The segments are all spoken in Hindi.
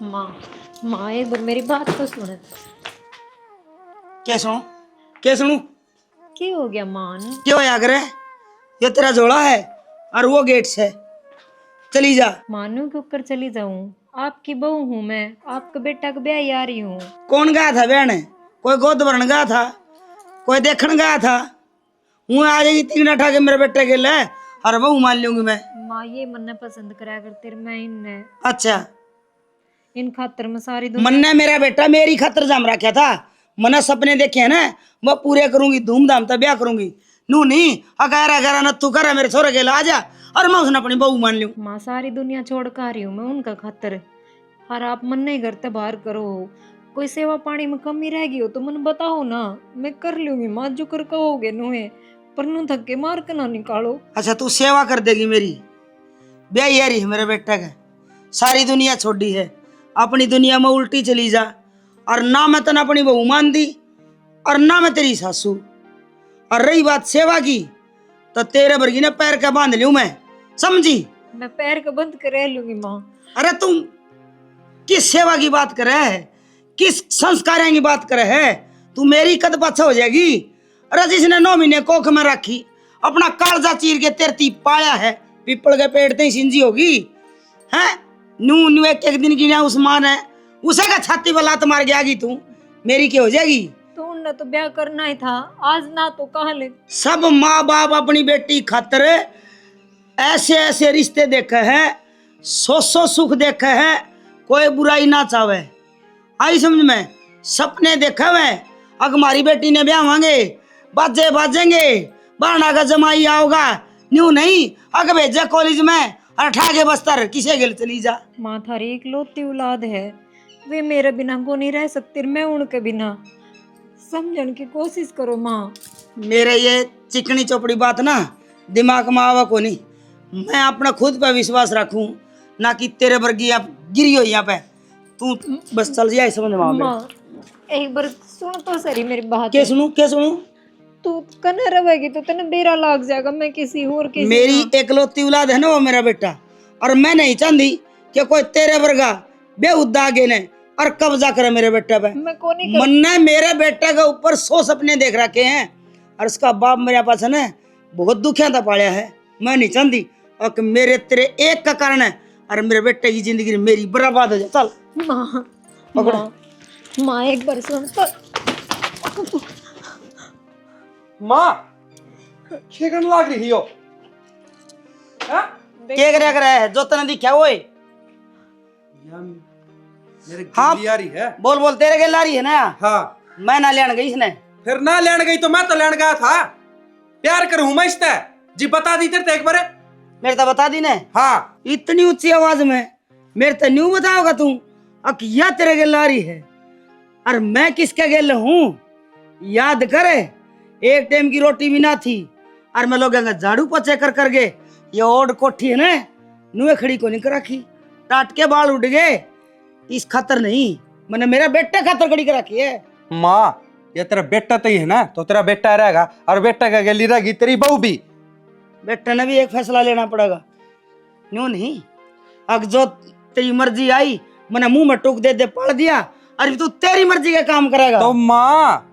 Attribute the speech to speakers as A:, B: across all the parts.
A: माँ माँ एक बार मेरी बात तो सुन।
B: क्या सुनू? क्या सुनू?
A: क्या हो गया मान?
B: क्यों या करे? ये तेरा जोड़ा है और वो गेट से चली जा।
A: मानू के ऊपर चली जाऊं? आपकी बहू हूँ मैं, आपका बेटा का ब्याह आ रही हूँ।
B: कौन गया था बहन? कोई गोद भरन गया था, कोई देखने गया था। हूँ आ जाएगी तीन उठा के मेरे बेटे के ले और बहू मान लूंगी मैं।
A: माँ ये मन्ने पसंद करा कर तेरे मैं इनने
B: अच्छा,
A: इन खातर में सारी दुनिया।
B: मन्ने मेरा बेटा मेरी खातर जम रखा था। मना सपने देखे है ना, वो पूरे करूंगी, धूमधाम तब ब्याह करूंगी। नू नहीं अगर अगर न तू कर मेरे छोरे के ला जा और मैं उसने अपनी बहू मान लूं।
A: माँ सारी दुनिया छोड़ कर आ रही हूँ मैं उनका खातर। और आप मन नहीं करते बाहर करो। कोई सेवा पानी में कमी रह गई हो तो मन बताओ ना, मैं कर लूंगी माँ जो कर कहोगे नुहे। पर नू धक्के मार के ना निकालो।
B: अच्छा, तू सेवा कर देगी मेरी? ब्याह यारी है मेरे बेटे का, सारी दुनिया छोड़ी है, अपनी दुनिया में उल्टी चली जा। और ना मैं तने अपनी बहू मान दी और ना मैं तेरी सासू। और रही बात सेवा की, तो तेरे वर्गी ने पैर का बांध लूं मैं, समझी?
A: मैं पैर का बंद कर रह लूंगी माँ।
B: अरे तुम किस सेवा की बात करे है, किस संस्कार की बात करे है? तू मेरी कद पाछा हो जाएगी। अरे जिसने 9 महीने कोख में रखी, अपना कालजा चीर के तेरती पाया है, पीपल के पेड़ ते सिंजी होगी है। नू नू एक दिन की ना उस्मान है, उसे का छाती पर लात मार गया तू, मेरी क्या हो जाएगी?
A: तो उनने तो ब्याह करना ही था, आज ना तो कल।
B: सब माँ बाप अपनी बेटी खातर ऐसे ऐसे रिश्ते देखे हैं, सौ सुख देखे हैं, कोई बुराई ना चाहे। आई समझ में? सपने देखे हुए अग हमारी बेटी ने ब्याह मांगे, बाजे बाजेंगे, बारना का जमाई आओगा। न्यू नहीं अग भेजा कॉलेज में और ठाके बस्तर किसे गिल चली जा।
A: माँ थारी एक लौती औलाद है, वे मेरे बिना को नहीं रह सकती, मैं उनके बिना। समझने की कोशिश करो माँ।
B: मेरे ये चिकनी चौपड़ी बात ना दिमाग में आवा को नहीं। मैं अपना खुद पे विश्वास रखूं, ना कि तेरे वर्गी आप गिरी हो यहाँ पे। तू बस चल जाए, समझ में आ गया।
A: माँ एक बार सुन तो सही मेरी बात।
B: क्या सुनूं? क्या सुनूं?
A: तू कने रहेगी तो तेने बेरा लाग जाएगा, मैं किसी और किसी
B: मेरी
A: ना।
B: एकलौती औलाद है ना वो मेरा बेटा, और मैं नहीं चाहती कि कोई तेरे वर्गा बेहुदा आगे ने और कब्जा करे मेरे बेटे पे।
A: मैं को नहीं
B: मन ने मेरे बेटे के ऊपर 100 सपने देख रखे हैं, और उसका बाप मेरे पास है ना बहुत दुखिया था पाया है। मैं नहीं चाहती और कि मेरे तेरे एक का कारण है और मेरे बेटे की जिंदगी मेरी बर्बाद हो जाए। चल
A: माँ
B: पकड़।
A: माँ माँ एक बार सुन तो।
C: माँ क्या करने लग रही हो? हाँ?
B: क्या करे है जो तने दिखा वो है?
C: मेरे
B: हाँ
C: गिल्ली आ रही है।
B: बोल बोल, तेरे के लारी है ना?
C: हाँ,
B: मैं ना लेने गई इसने।
C: फिर ना लेने गई तो मैं तो लेने गया था। प्यार करूं मैं इससे जी, बता दी तेरे एक बार।
B: मेरे तो बता दी ने।
C: हाँ,
B: इतनी ऊंची आवाज में मेरे तो न्यू बताओगा तू अकिया तेरे गेल लारी है और मैं किसके गेल हूँ? याद करे, एक टाइम की रोटी भी ना थी और मैं लोग झाड़ू पोछे कर कर गए। ये ओड कोठी है ना, नुए खड़ी को नहीं कर रखी, टाट के बाल उठ गए। इस खातर नहीं, मैंने मेरा बेटे खातर खड़ी कर रखी है।
C: माँ ये तेरा बेटा तो ही है ना, तो तेरा बेटा रहेगा और बेटा का गली रहेगी तेरी बहू भी।
B: बेटे ने भी एक फैसला लेना पड़ेगा। न्यू नहीं अब जो तेरी मर्जी आई मैंने मुंह में टूक दे पढ़ दिया, अरे तू तेरी मर्जी का काम करेगा।
C: तो माँ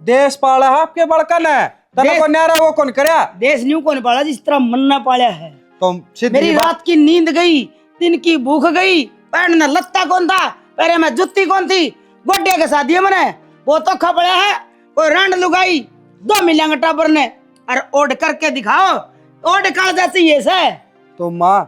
C: देश पाला है आपके बड़का ने, तेरे को न्यारा वो कौन करया?
B: देश न्यू कौन पाला जिस तरह मन्ना पाला है।
C: तो
B: मेरी रात की नींद गई, दिन की भूख गई, पैर में लत्ता कौन था, पैरे में जुत्ती कौन थी, गोड्डे के साथ दिए मैंने वो तो खपड़े है। कोई रंड लुगाई 2 मिलेंगे टाबर ने और ओढ़ करके दिखाओ, ओढ़ कर जाती है से।
C: तो माँ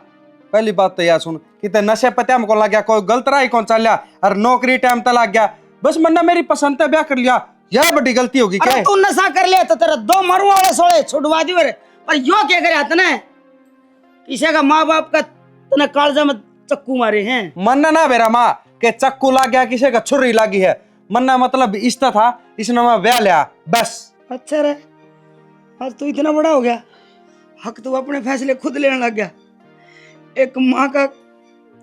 C: पहली बात तो यह सुन कि ते नशे पते हमको लग गया, कोई गलत राह कौन चल गया और नौकरी टाइम तक लग गया। बस मन्ना मेरी पसंद है ब्याह कर लिया, यह बड़ी गलती होगी क्या?
B: अरे तू नशा कर ले तो तेरा 2 मरू वाले सोले छुड़वा दी। पर यो क्या करे तने, किसी का माँ बाप का तने कालजा में चक्कू मारे हैं।
C: मन्ना ना बेरा माँ के चक्कू लग गया, किसी का छुरी लगी है। मन्ना मतलब इश्ता था, इसने मैं ब्याह लिया बस।
B: अच्छा रे, आज तू इतना बड़ा हो गया, हक तू अपने फैसले खुद लेने लग गया। एक माँ का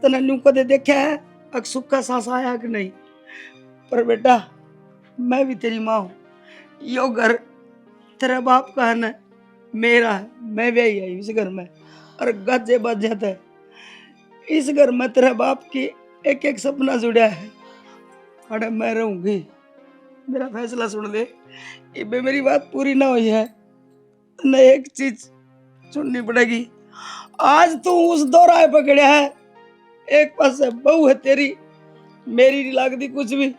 B: तने न्यू कदे देखा है अक सुख का सांस आया कि नहीं? पर बेटा मैं भी तेरी माँ हूँ, यो घर तेरा बाप का है ना, मेरा है। मैं भी आई इस घर में और गजे बज जाता है। इस घर में तेरे बाप की एक एक सपना जुड़ा है। अरे मैं रहूंगी, मेरा फैसला सुन ले। इबे मेरी बात पूरी ना हुई है न एक चीज सुननी पड़ेगी। आज तू उस दौराहे पकड़े है, एक पास बहू है तेरी, मेरी नहीं लगती कुछ भी।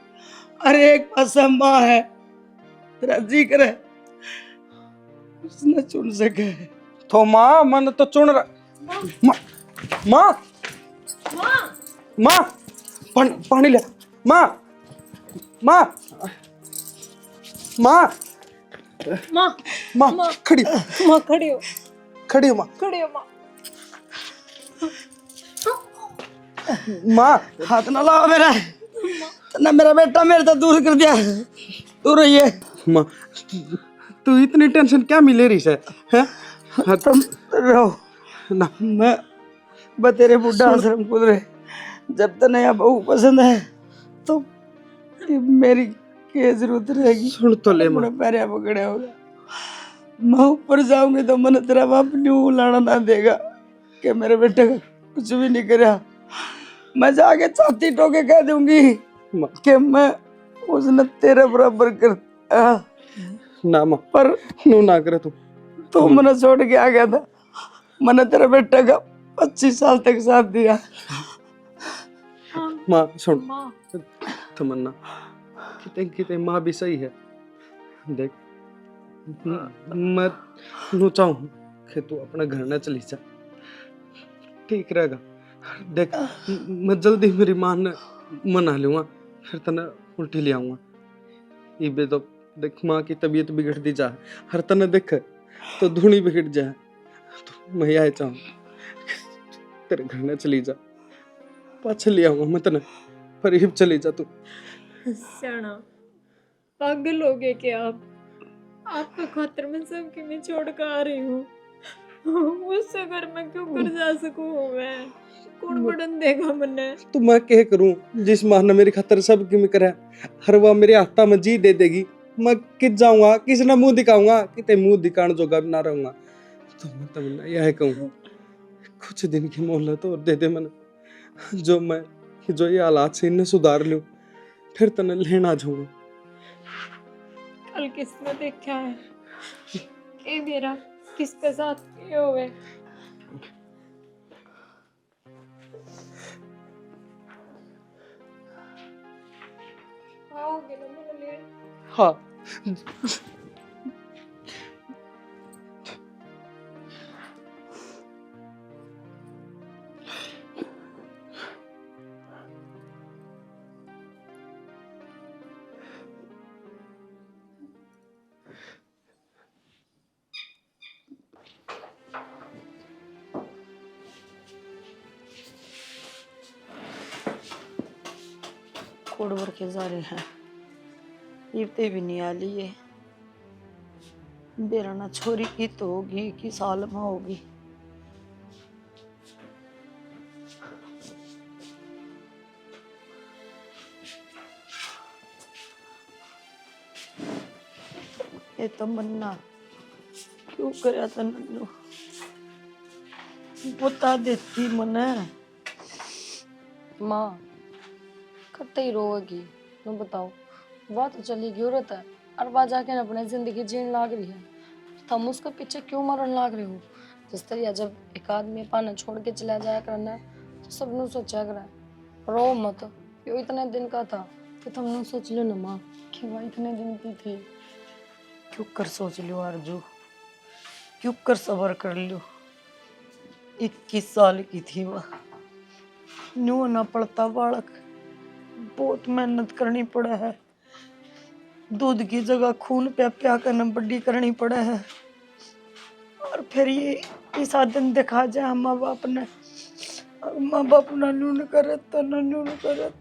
B: अरे एक पास माँ है, तेरा जी करे उसने चुन सके।
C: तो माँ मन तो चुन रहा। माँ माँ माँ पानी ले। माँ माँ माँ
A: माँ
C: माँ खड़ी
A: माँ खड़ी हो,
C: खड़ी हो माँ।
A: खड़ी हो माँ।
C: माँ
B: हाथ ना लाओ मेरा, ना मेरा बेटा मेरे तो दूर कर दिया, दूर रहिए।
C: माँ तू इतनी टेंशन क्या मिले रही है हैं?
B: तुम रहो
C: ना
B: मैं तेरे बुढ़ा आश्रम खुद रहे। जब तक नया बहू पसंद है तो मेरी क्या जरूरत रहेगी।
C: सुन तो ले माँ।
B: पैर पकड़े होगा, मैं ऊपर जाऊंगी तो मन तेरा बाप न्यू लाना ना देगा कि मेरे बेटे का कुछ भी नहीं करा। मैं जाके छाती टोके कह दूंगी कि मैं उसने तेरे बराबर कर।
C: ना माँ
B: पर
C: नू ना करे
B: तू मैंने छोड़ के आ गया था, मैंने तेरे बेटे का 25 साल तक साथ दिया।
C: माँ सुन तमन्ना, किते किते माँ भी सही है। देख मैं नू चाहूँ कि तू अपने घर न चली जा, ठीक रहेगा। देख मैं जल्दी मेरी माँ ने मना लूंगा, फिर तने उल्टी ले आऊंगा। इबे तो देख माँ की तबीयत बिगड़ती जा, हर तने देख तो धुनी बिगड़ जाए। तो मैं यही चाहूँ तेरे घर न चली जा, पाछे ले आऊंगा मैं तने, पर इब चली जा तू।
A: सियाना पागल हो गए क्या आप? आपका खातर मैं सबके में छोड़ कर आ रही हूँ। उससे घर में क्यों कर जा सकूं मैं? कौन बड़न देगा मन्ने?
C: तो मैं क्या करूं, जिस माँ ने मेरी खातर सब की करा, हर वह मेरे हाथा में जी दे देगी। मैं किस जाऊंगा, किस ना मुंह दिखाऊंगा, किते मुंह दिखाने जोगा भी ना रहूंगा। तो मैं तमन्ना यह कहूँ कुछ दिन की मोहलत और दे दे मन, जो ये हालात से इन्हें सुधार लूं, फिर तने लेना जाऊंगा।
A: कल किसने देखा है ए मेरा किसके साथ ये हुए? आओगे ना मेरे लिए?
C: हाँ
B: कोड भर के जा रहे हैं, इतने भी नहीं आ लिए। बेराना छोरी की तो होगी कि साल में होगी। ये तो मन्ना क्यों कराया था नन्नू, बता देती मने।
D: माँ कत्ते ही रोएगी, तुम बताओ। वह तो चली गई औरत है और वह जाके न अपनी जिंदगी जीने लाग रही है, तुम उसके पीछे क्यों मरन लाग रहे हो? जिस तरह जब एक आदमी पाना छोड़ के चला जाया करना तो सब नु सोचा करा, रो मत। यो इतने दिन का था कि तुम नु सोच लो ना माँ कि वह इतने दिन की थी।
B: क्यों कर सोच लियो आरजू, क्यों कर सबर कर लियो। 21 साल की थी वह, न्यू ना पड़ता बालक, बहुत मेहनत करनी पड़ा है। दूध की जगह खून प्या प्या करना बड्डी करनी पड़ा है। और फिर ये साधन दिखा जाए माँ बाप ने, माँ बाप ना नून करत तो ना नून करत,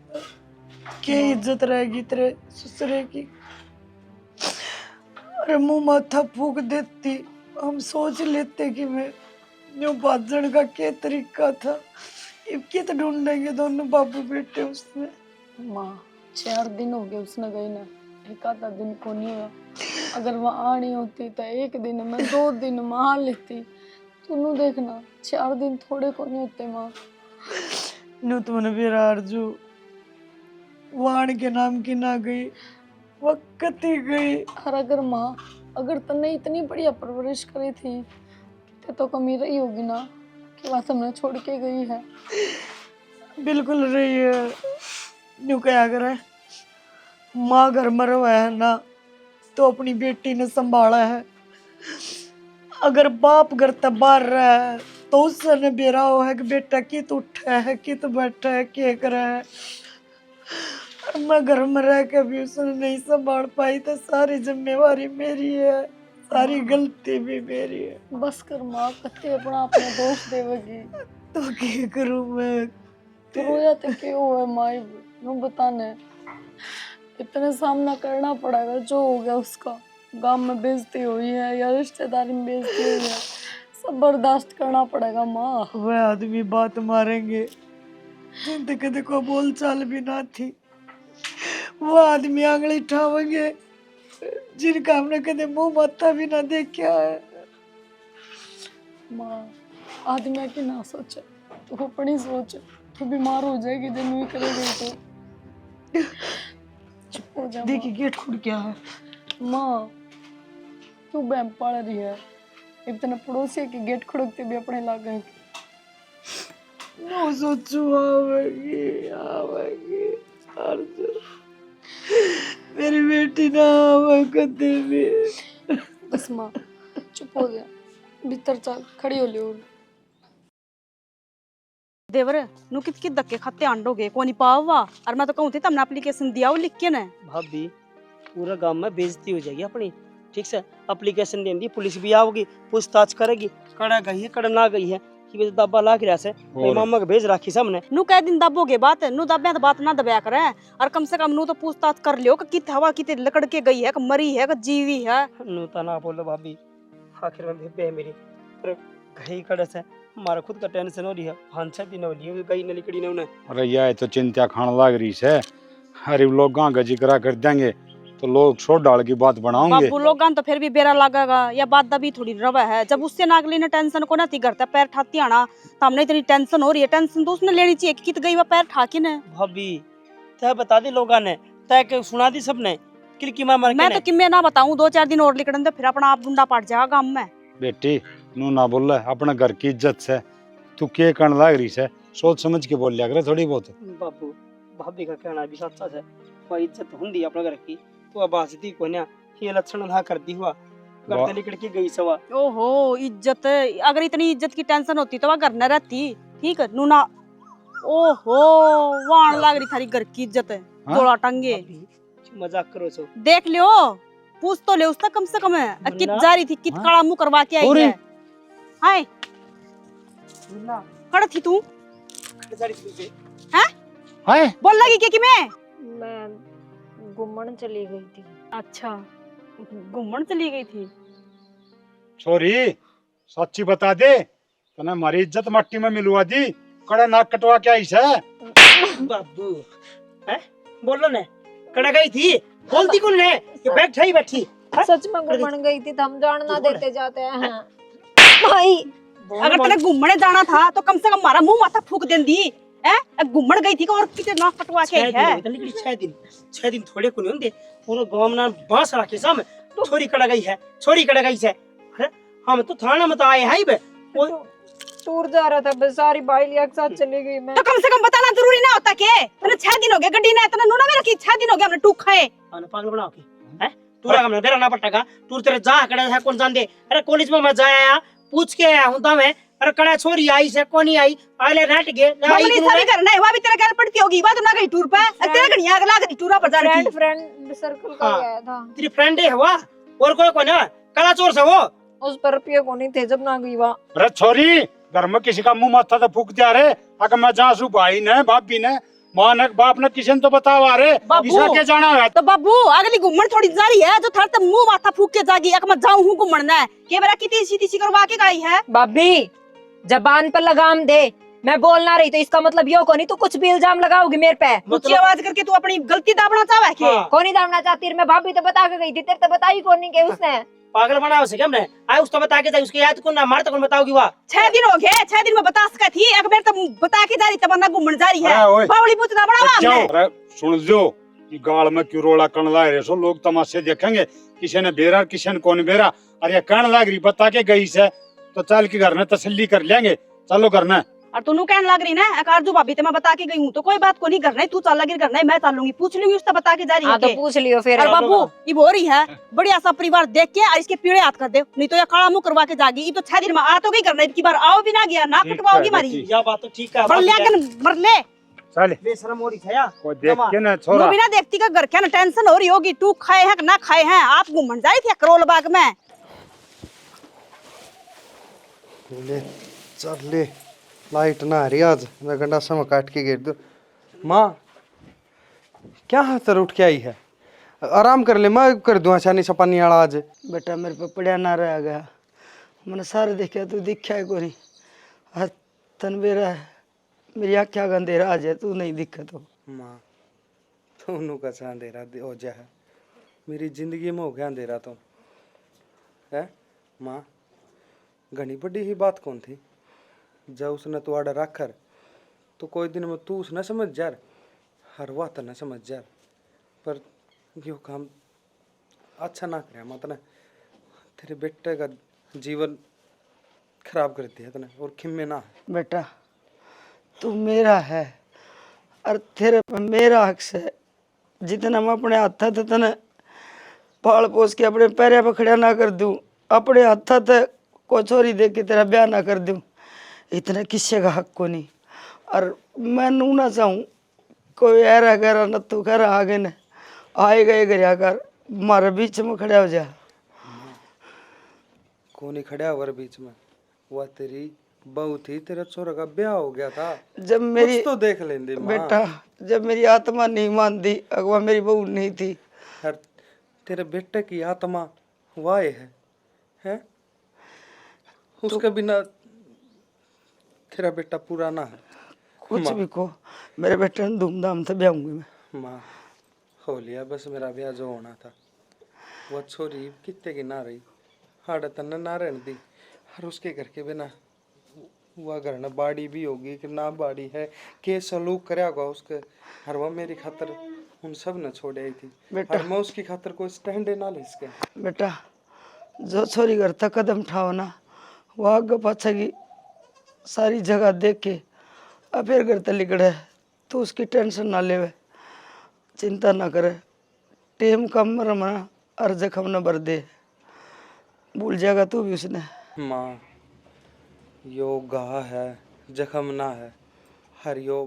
B: क्या इज्जत रहेगी तेरे ससुरे की? अरे मुंह माथा फूक देती, हम सोच लेते कि मैं न्यू बाजन का क्या तरीका था। अब क्या तो ढूंढेंगे दोनों बाबू बेटे उसमें।
D: माँ 4 दिन हो गए उसने गई ना, एक आधा दिन को नहीं हुआ। अगर वह आनी होती तो 1 दिन में 2 दिन में आ लेती। तू देखना 4 दिन थोड़े को नहीं होते माँ।
E: नु तुमने फिर आरजू वाण के नाम की ना गई वक्त ही गई।
D: और अगर माँ अगर तन्ने इतनी बढ़िया परवरिश करी थी ते तो कमी रही होगी ना कि वहाँ तुमने छोड़ के गई है।
E: बिल्कुल रही है। न्यू क्या करे, माँ घर में रहा है ना तो अपनी बेटी ने संभाला है, अगर बाप घर तक बाहर रहा है तो उससे ने बेरा हो है कि बेटा कित उठा है कित बैठा है क्या करा है। और मैं घर में रह के भी उसने नहीं संभाल पाई तो सारी जिम्मेवारी मेरी है, सारी गलती भी मेरी है।
D: बस कर माँ, कत्ते अपना अपने दोष देवेगी।
E: तो क्या करूं मैं?
D: तो रोया तो क्यों है माई, नू बताने इतने सामना करना पड़ेगा जो हो गया उसका। गांव में बेइज्जती हुई है या रिश्तेदारी में बेइज्जती हुई है, सब बर्दाश्त करना पड़ेगा माँ।
E: वह आदमी बात मारेंगे जिनसे कदे को बोल चाल भी ना थी, वो आदमी आंगली ठावेंगे जिनका हमने कदे मुंह माथा भी ना देखा है।
D: माँ आदमी की ना सोचे तो अपनी सोच, तो बीमार हो जाएगी दिन भी करेगी तो चुप हो जा
E: देखिए गेट खुद क्या है।
D: माँ। क्यों बहम पड़ रही है, इतने पड़ोसी के गेट खड़कते भी अपने लाग गए।
E: मैं सोचू आवेगी आवेगी आरज़ू, मेरी बेटी ना आवे कदे भी।
D: बस माँ चुप हो जा, भीतर चल खड़ी हो लियो।
F: देवर नु कित कित धक्के खाते आंडोगे कोनी पावा। और मैं तो कहूं थी तुमने एप्लीकेशन दिया वो लिख के ना।
G: भाभी पूरा गांव में बेइज्जती हो जाएगी अपनी, ठीक से। एप्लीकेशन देंगी, पुलिस भी आओगी, पूछताछ करेगी, कड़ा गई है कड़ा ना गई है कि वे दब्बा लाग रहा से मेरी मामा के भेज राखी सामने।
F: नु कह दिन दबोगे बात, नु दबे तो बात ना दबया करे। और कम से कम नु तो पूछताछ कर लियो कि कित हवा कित लकड़ के गई है, कि मरी है, कि जीवी है।
G: नू तो ना बोलो भाभी, आखिर में बेबे है मेरी, पर गई कड़े से हमारा खुद का टेंशन हो रही है। 5-6 दिन हो लिए गई न लिकड़ी ने उन्हें।
H: अरे यह तो चिंता खान लग रही है। अरे लोग गाँव का जिक्र कर देंगे तो लोग छोड़ डाल की बात बनाओगे।
F: बाबू लोगन तो फिर भी बेरा लगेगा, या बात दबी थोड़ी रवा है। जब उससे नागली ने टेंशन को ना थी करता पैर ठाती आना, तो हमने इतनी टेंशन हो रही है। टेंशन तो उसने लेनी चाहिए कि कित गई वह पैर ठाकी ने।
G: भाभी तय बता दी लोगों ने, तय सुना दी सबने किलकी मार मार के।
F: मैं तो किम्मे ना बताऊं, 2-4 दिन और लिकड़न दे फिर अपना आप गुंडा पड़ जाएगा गांव में।
H: बेटी नू ना बोल अपने घर की इज्जत से तू के कण लग रही है, सोच समझ के बोल लिया करे थोड़ी बहुत।
G: बाबू भाभी का कहना भी सच्चा है, कोई इज्जत हुंदी अपने घर की तो अब बाजती को ना ये लक्षण ना कर दी हुआ घर से निकल के गई सवा।
F: ओहो इज्जत, अगर इतनी इज्जत की टेंशन होती तो वह घर न रहती। ठीक है नूना, ओहो वाण लग रही थारी घर की इज्जत है। गोला टंगे
G: मजाक करो सो,
F: देख लियो, पूछ तो ले उसका कम से कम है। कित जा रही थी, कित
G: हाँ?
F: काला मुंह करवा के आई है। हाय खड़ थी तू हैं?
H: हाय
F: बोल लगी क्या कि
A: मैं घूमने चली गई थी।
F: अच्छा घूमने चली गई थी।
H: छोरी सच्ची बता दे, तने हमारी इज्जत मट्टी में मिलवा दी, कड़ा नाक कटवा के आई है।
G: बाबू हैं बोलो ने कड़ा गई थी, बोलती कौन ने ये बैग ठाई बैठी।
A: सच में घूमने गई थी, हम जान ना देते जाते हैं भाई।
F: अगर तेरे घूमने जाना था तो कम से कम हमारा मुंह माथा फूक देंदी है। घूमने गई थी और कितने नाक कटवा के आई है।
G: 6 दिन थोड़े को नहीं होंगे, पूरा गांव में बांस रखे सामने छोरी कड़ा गई है, छोरी कड़ा गई है। अरे हम तो थाना में तो आए हैं बे,
A: टूर जा रहा था बस, सारी बाइल एक साथ चली गई मैं।
F: तो कम से कम बताना जरूरी ना होता के तने 6 दिन हो गए गड्डी ने इतना नूना में रखी, 6 दिन हो गए हमने टूक खाए।
G: आने पागल बनाओ के हैं टूरा हमने बेरा ना पटका टूर तेरे जा कड़ा है कौन जान दे। अरे कॉलेज में मैं जाया पूछ के आया हूं मैं, अरे कड़ा छोरी आई से कोनी आई आले रट गए
F: मम्मी सारी करना है, वह भी तेरे घर पड़ती होगी बात ना गई टूर पे। तेरे घड़िया आग लग रही टूरा पर जाने की।
A: फ्रेंड सर्कल का गया था।
G: तेरी फ्रेंड है हुआ और कोई कोई ना कड़ा चोर से वो
A: उस पर रुपये को नहीं थे जब ना गई वहाँ।
H: अरे छोरी घर में किसी का मुंह माथा तो फूक दिया रे। अगर मैं जहाँ सु भाई ने भाभी ने मां ने बाप ने किसी ने तो बतावा रे, इसा के जाना है।
F: तो बाबू अगली घूमन थोड़ी जा रही है जो थर तक मुंह माथा फूक के जागी। अगर मैं जाऊं हूं घूमना है के मेरा कितनी सीधी करवा के गई है।
A: भाभी जबान पर लगाम दे, मैं बोलना रही तो इसका मतलब यो को नहीं, तू कुछ भी इल्जाम लगाओगी मेरे पे।
F: ऊंची आवाज करके तू अपनी गलती दाबना चाहे के
A: कौन नहीं दामना चाहती, मैं भाभी तो बता के गई थी, तेरे तो बताई कौन नहीं के उसने।
G: पागल बना उसे क्या हमने आए उस तो बता के जाए उसकी याद को ना मार तो कौन बताओगी वाह
F: 6 दिन हो गए, 6 दिन में बता सका थी, एक बार तो बता के जा रही तमन्ना घूमने जा रही है,
H: अरे ओए।
F: बावली पूछना बड़ा हमने।
H: अरे सुन जो ये गाल में क्यों रोड़ा कण ला रहे सो, लोग तमाशे देखेंगे, किसी ने बेरा किसी ने कौन बेरा। अरे ये कण लाग रही बता के गई से तो चल के घर में तसल्ली कर लेंगे, चलो घर में।
F: और तू कहने लग रही ना अकारजू भाभी ते मैं बता के गई हूँ तो कोई बात को नहीं करना है, तू चल लगी करना है, मैं चलूंगी, पूछ लूंगी उससे बता के जा रही है
A: हाँ तो
F: के।
A: पूछ लियो फिर।
F: और बाबू ये हो रही है बढ़िया सा परिवार देख के और इसके पीड़े हाथ कर दे, नहीं तो ये काला मुंह करवा के जागी। ये तो 6 दिन में आ तो गई करना है, की बार आओ भी ना गया ना
H: ठीक
F: कटवाओगी
H: है,
F: मारी
H: ठीक।
G: या बात तो ठीक है
F: मर ले अगन मर ले।
H: चल
G: बेशरम हो रही है या
H: को देख के ना
F: तू
H: छोरा।
F: भी ना देखती का घर क्या ना टेंशन हो रही होगी, तू खाए है कि ना खाए हैं, आप घूमन जा रही थी करोल बाग में।
C: ले चल ले, लाइट ना आ रही आज, मैं गंडा समय काट के गिर दूं। माँ क्या हाथ उठ के आई है, आराम कर ले, मैं कर दूं आसानी से पानी आड़ा आज।
E: बेटा मेरे पे पड़ा ना रह गया, मैंने सारे देखा तू दिखा है कोनी, हर तन मेरा मेरी आँखें का अंधेरा आ जाए तू नहीं दिखा तो।
C: माँ दोनों का सा अंधेरा हो जा है, मेरी जिंदगी में हो गया अंधेरा तो है। माँ घनी बड़ी ही बात कौन थी, जब उसने तो आडर रखर तो कोई दिन में तू उसने समझ जा, हर बात न समझ जा, पर यो काम अच्छा ना करे मतलब तेरे बेटे का जीवन खराब कर दिया तने, और खिम्मे ना है।
E: बेटा तू मेरा है और तेरे पे मेरा हक है, जितना मैं अपने हाथ थे तने पाल पोस के अपने पैर पे खड़ा ना कर दूं, अपने हाथ थे को छोरी देख के तेरा ब्याह ना कर दूं, इतना किसी का हक को नहीं। और मैं नू ना चाहूँ कोई ऐरा गैरा न तू कर आगे न आए गए घर कर मारे बीच में खड़ा हो जा।
C: कौन ही खड़ा हुआ बीच में, वह तेरी बहू थी, तेरा छोरा का ब्याह हो गया था,
E: जब मेरी
C: कुछ तो देख लेंदे माँ।
E: बेटा जब मेरी आत्मा नहीं मानती अगवा मेरी बहू नहीं थी।
C: हर तेरे बेटे की आत्मा वाह है? उसके बिना तेरा बेटा पूरा ना है।
E: कुछ भी को मेरे बेटे ने धूमधाम से ब्याहूंगी मैं।
C: माँ हो लिया बस, मेरा ब्याह जो होना था, वो छोरी कितने की ना रही, हाड़ तन ना रहने दी, हर उसके घर के बिना वह घर न बाड़ी भी होगी कि ना बाड़ी है, के सलूक करे होगा उसके, हर वह मेरी खातर उन सब ने छोड़ आई थी,
E: बेटा।
C: हर मैं उसकी खातर कोई स्टैंड ना ले इसके।
E: बेटा जो छोरी घर तक कदम उठाओ ना, वो आगे पाछा की सारी जगह देख के अब फिर घर तक लिकड़े, तो उसकी टेंशन ना लेवे, चिंता ना करे, टेम कम रमना और जख्म न भर दे, भूल जाएगा तू भी उसने।
C: माँ यो गा है जख्म ना है, हर यो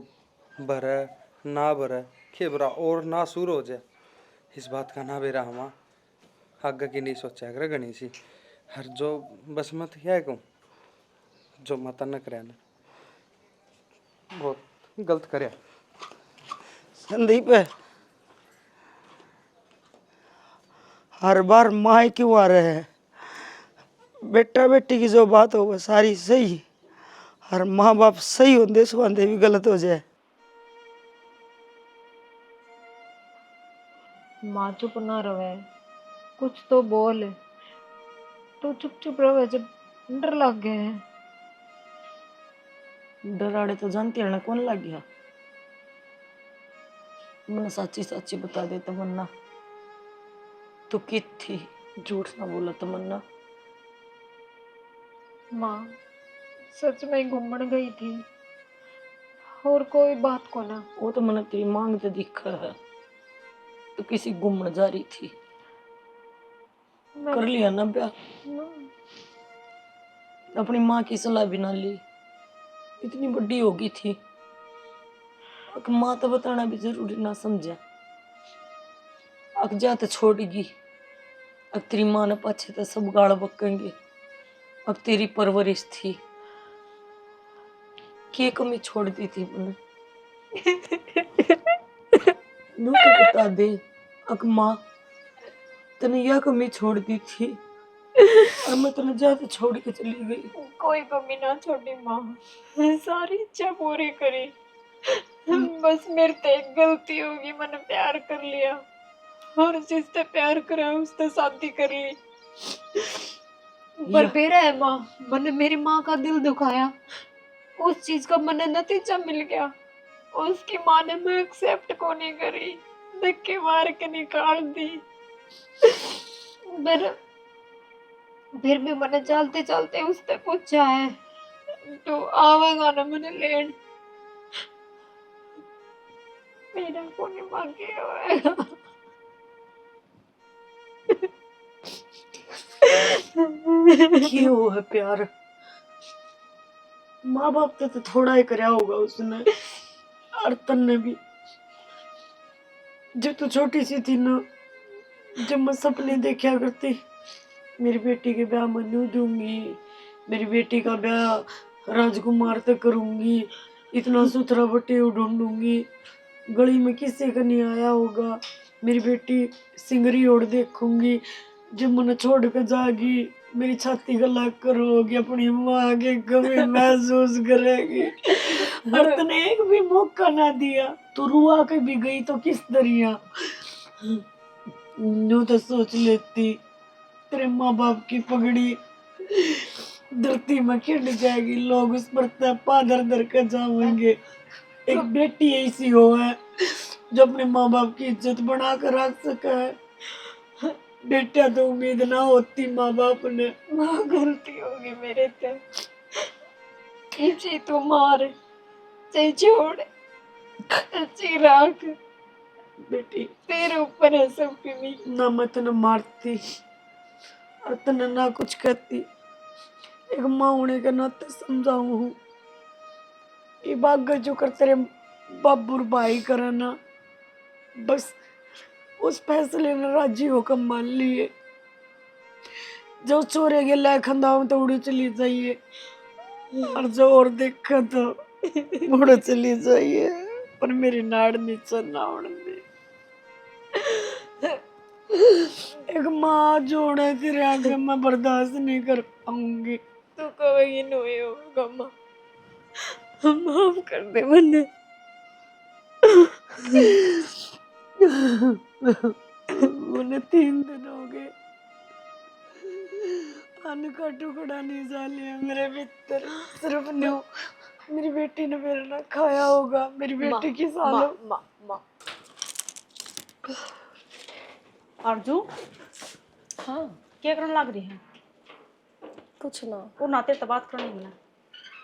C: भरे ना भरे खेबरा और ना सूर हो जाए, इस बात का ना बेरा हमा आगे की नहीं सोचा कर गणी सी, हर जो बस मत क्या कहूँ जो मत न करे ना बहुत गलत करे।
E: संदीप हर बार माँ क्यों आ रहे हैं, बेटा बेटी की जो बात हो वो सारी सही, हर माँ बाप सही होंगे सुहांदे भी गलत हो जाए।
A: माँ चुप ना रहे, कुछ तो बोल, तो चुप चुप रहे जब डर लग गए हैं।
E: डराड़े तो जानती है ना कौन लग गया, मैंने सच्ची सच्ची बता दे तमन्ना, तू कित थी, झूठ ना बोला तमन्ना।
A: माँ सच में घूमने गई थी और कोई बात को ना।
E: वो तो मैंने तेरी मांग तो दिखा है, तो किसी घूमने जा रही थी, कर लिया ना ब्याह, अपनी माँ की सलाह भी ना ली, इतनी बड़ी होगी थी, अक माँ तो बताना भी जरूरी ना समझा, अक जा तो छोड़ेगी, अब तेरी माँ ने पाछे तो सब गाल बकेंगे, अब तेरी परवरिश थी, के कमी छोड़ दी थी मैंने, नू तो बता दे, अक माँ तने यह कमी छोड़ दी थी और मैं तने जाते छोड़ के चली गई।
A: कोई कमी ना छोड़ी माँ, सारी इच्छा पूरी करी, बस मेरे ते एक गलती होगी, मैंने प्यार कर लिया और जिससे प्यार करा उससे शादी कर ली, पर फिर है माँ, मैंने मेरी माँ का दिल दुखाया, उस चीज का मैंने नतीजा मिल गया। उसकी माँ ने मैं एक्सेप्ट को नहीं करी, धक्के मार के निकाल दी। फिर भी मैंने चलते चलते उससे पूछा है तो आवेगा ना मैंने लेन, मेरा को नहीं मांगे आवेगा।
E: क्यों है प्यार, माँ बाप तो थोड़ा ही करया होगा उसने, और तन्ने भी। जब तू छोटी सी थी ना, जब मैं सपने देखा करती मेरी बेटी के ब्याह में न्यू दूंगी, मेरी बेटी का ब्याह राजकुमार से करूंगी, इतना सुथरा बटे ढूंढूंगी, गली में किसी का नहीं आया होगा, मेरी बेटी सिंगरी ओढ़ देखूंगी, जब मैंने छोड़ कर जाएगी मेरी छाती का लाग कर होगी, अपनी माँ के कमी महसूस करेगी। और तूने एक भी मौका ना दिया, तू रुआ के भी गई तो किस दरिया। यूं तो सोच लेती तेरे माँ बाप की पगड़ी धरती में खिंड जाएगी, लोग उस पर तपा दर दर कर जाएंगे। एक बेटी ऐसी हो है जो अपने माँ बाप की इज्जत बना कर रख सका है। बेटा तो उम्मीद ना होती माँ बाप ने।
A: माँ गलती होगी मेरे से, इसी तो मार चाहे छोड़ अच्छी राख,
E: बेटी
A: तेरे ऊपर है सब भी।
E: ना मैं तेने मारती और तेने ना कुछ कहती, एक माँ होने के नाते समझाऊ हूँ। ये बात जो कर तेरे बाबू और भाई करे ना, बस उस फैसले ने राजी होकर मान लिए। जो चोरे के लायक खंदाओं तो उड़ी चली जाइए, और जो और देखा तो उड़ चली जाइए, पर मेरी नाड़ नीचे ना उड़ दे। एक माँ जो होने तेरे आगे मैं बर्दाश्त नहीं कर पाऊंगी।
A: तू कभी नहीं होगा माँ, माफ कर दे मैंने।
E: उन्हें 3 दिन हो गए, अन्न का टुकड़ा नहीं जा लिया मेरे भीतर, सिर्फ न्यू मेरी बेटी ने मेरा ना खाया होगा। मेरी बेटी की सालों
A: माँ
F: आरजू
D: हाँ
F: क्या करने लग रही है?
D: कुछ ना।
F: और नाते तो बात करनी है।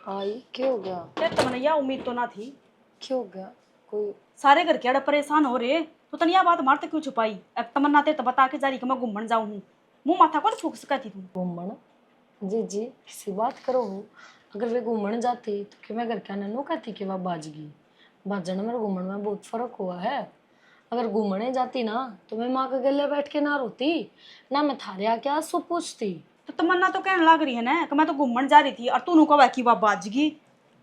D: आई क्या हो गया?
F: तेरे तो मैंने यह उम्मीद तो ना थी।
D: क्या हो गया? कोई
F: सारे घर के अड़े परेशान हो रहे तो तनिया बात मारते क्यों छुपाई? अब तमन्ना तेरे तो बता के जा रही कि मैं घूमने जाऊँ हूँ, मुंह माथा कौन फूक सकती तू?
D: घूमन? जी जी किसी बात करो हो, अगर वे घूमने जाती तो कि मैं घर के ननू कहती कि वह बाजगी। बाजन में घूमन में बहुत फर्क हुआ है। अगर घूमने जाती ना तो मैं माँ के गले बैठ के ना रोती, ना मैं थारे आके आंसू पूछती।
F: तो तमन्ना तो कहने लग रही है ना कि मैं तो घूमने जा रही थी और तू कहा कि वह बाजगी।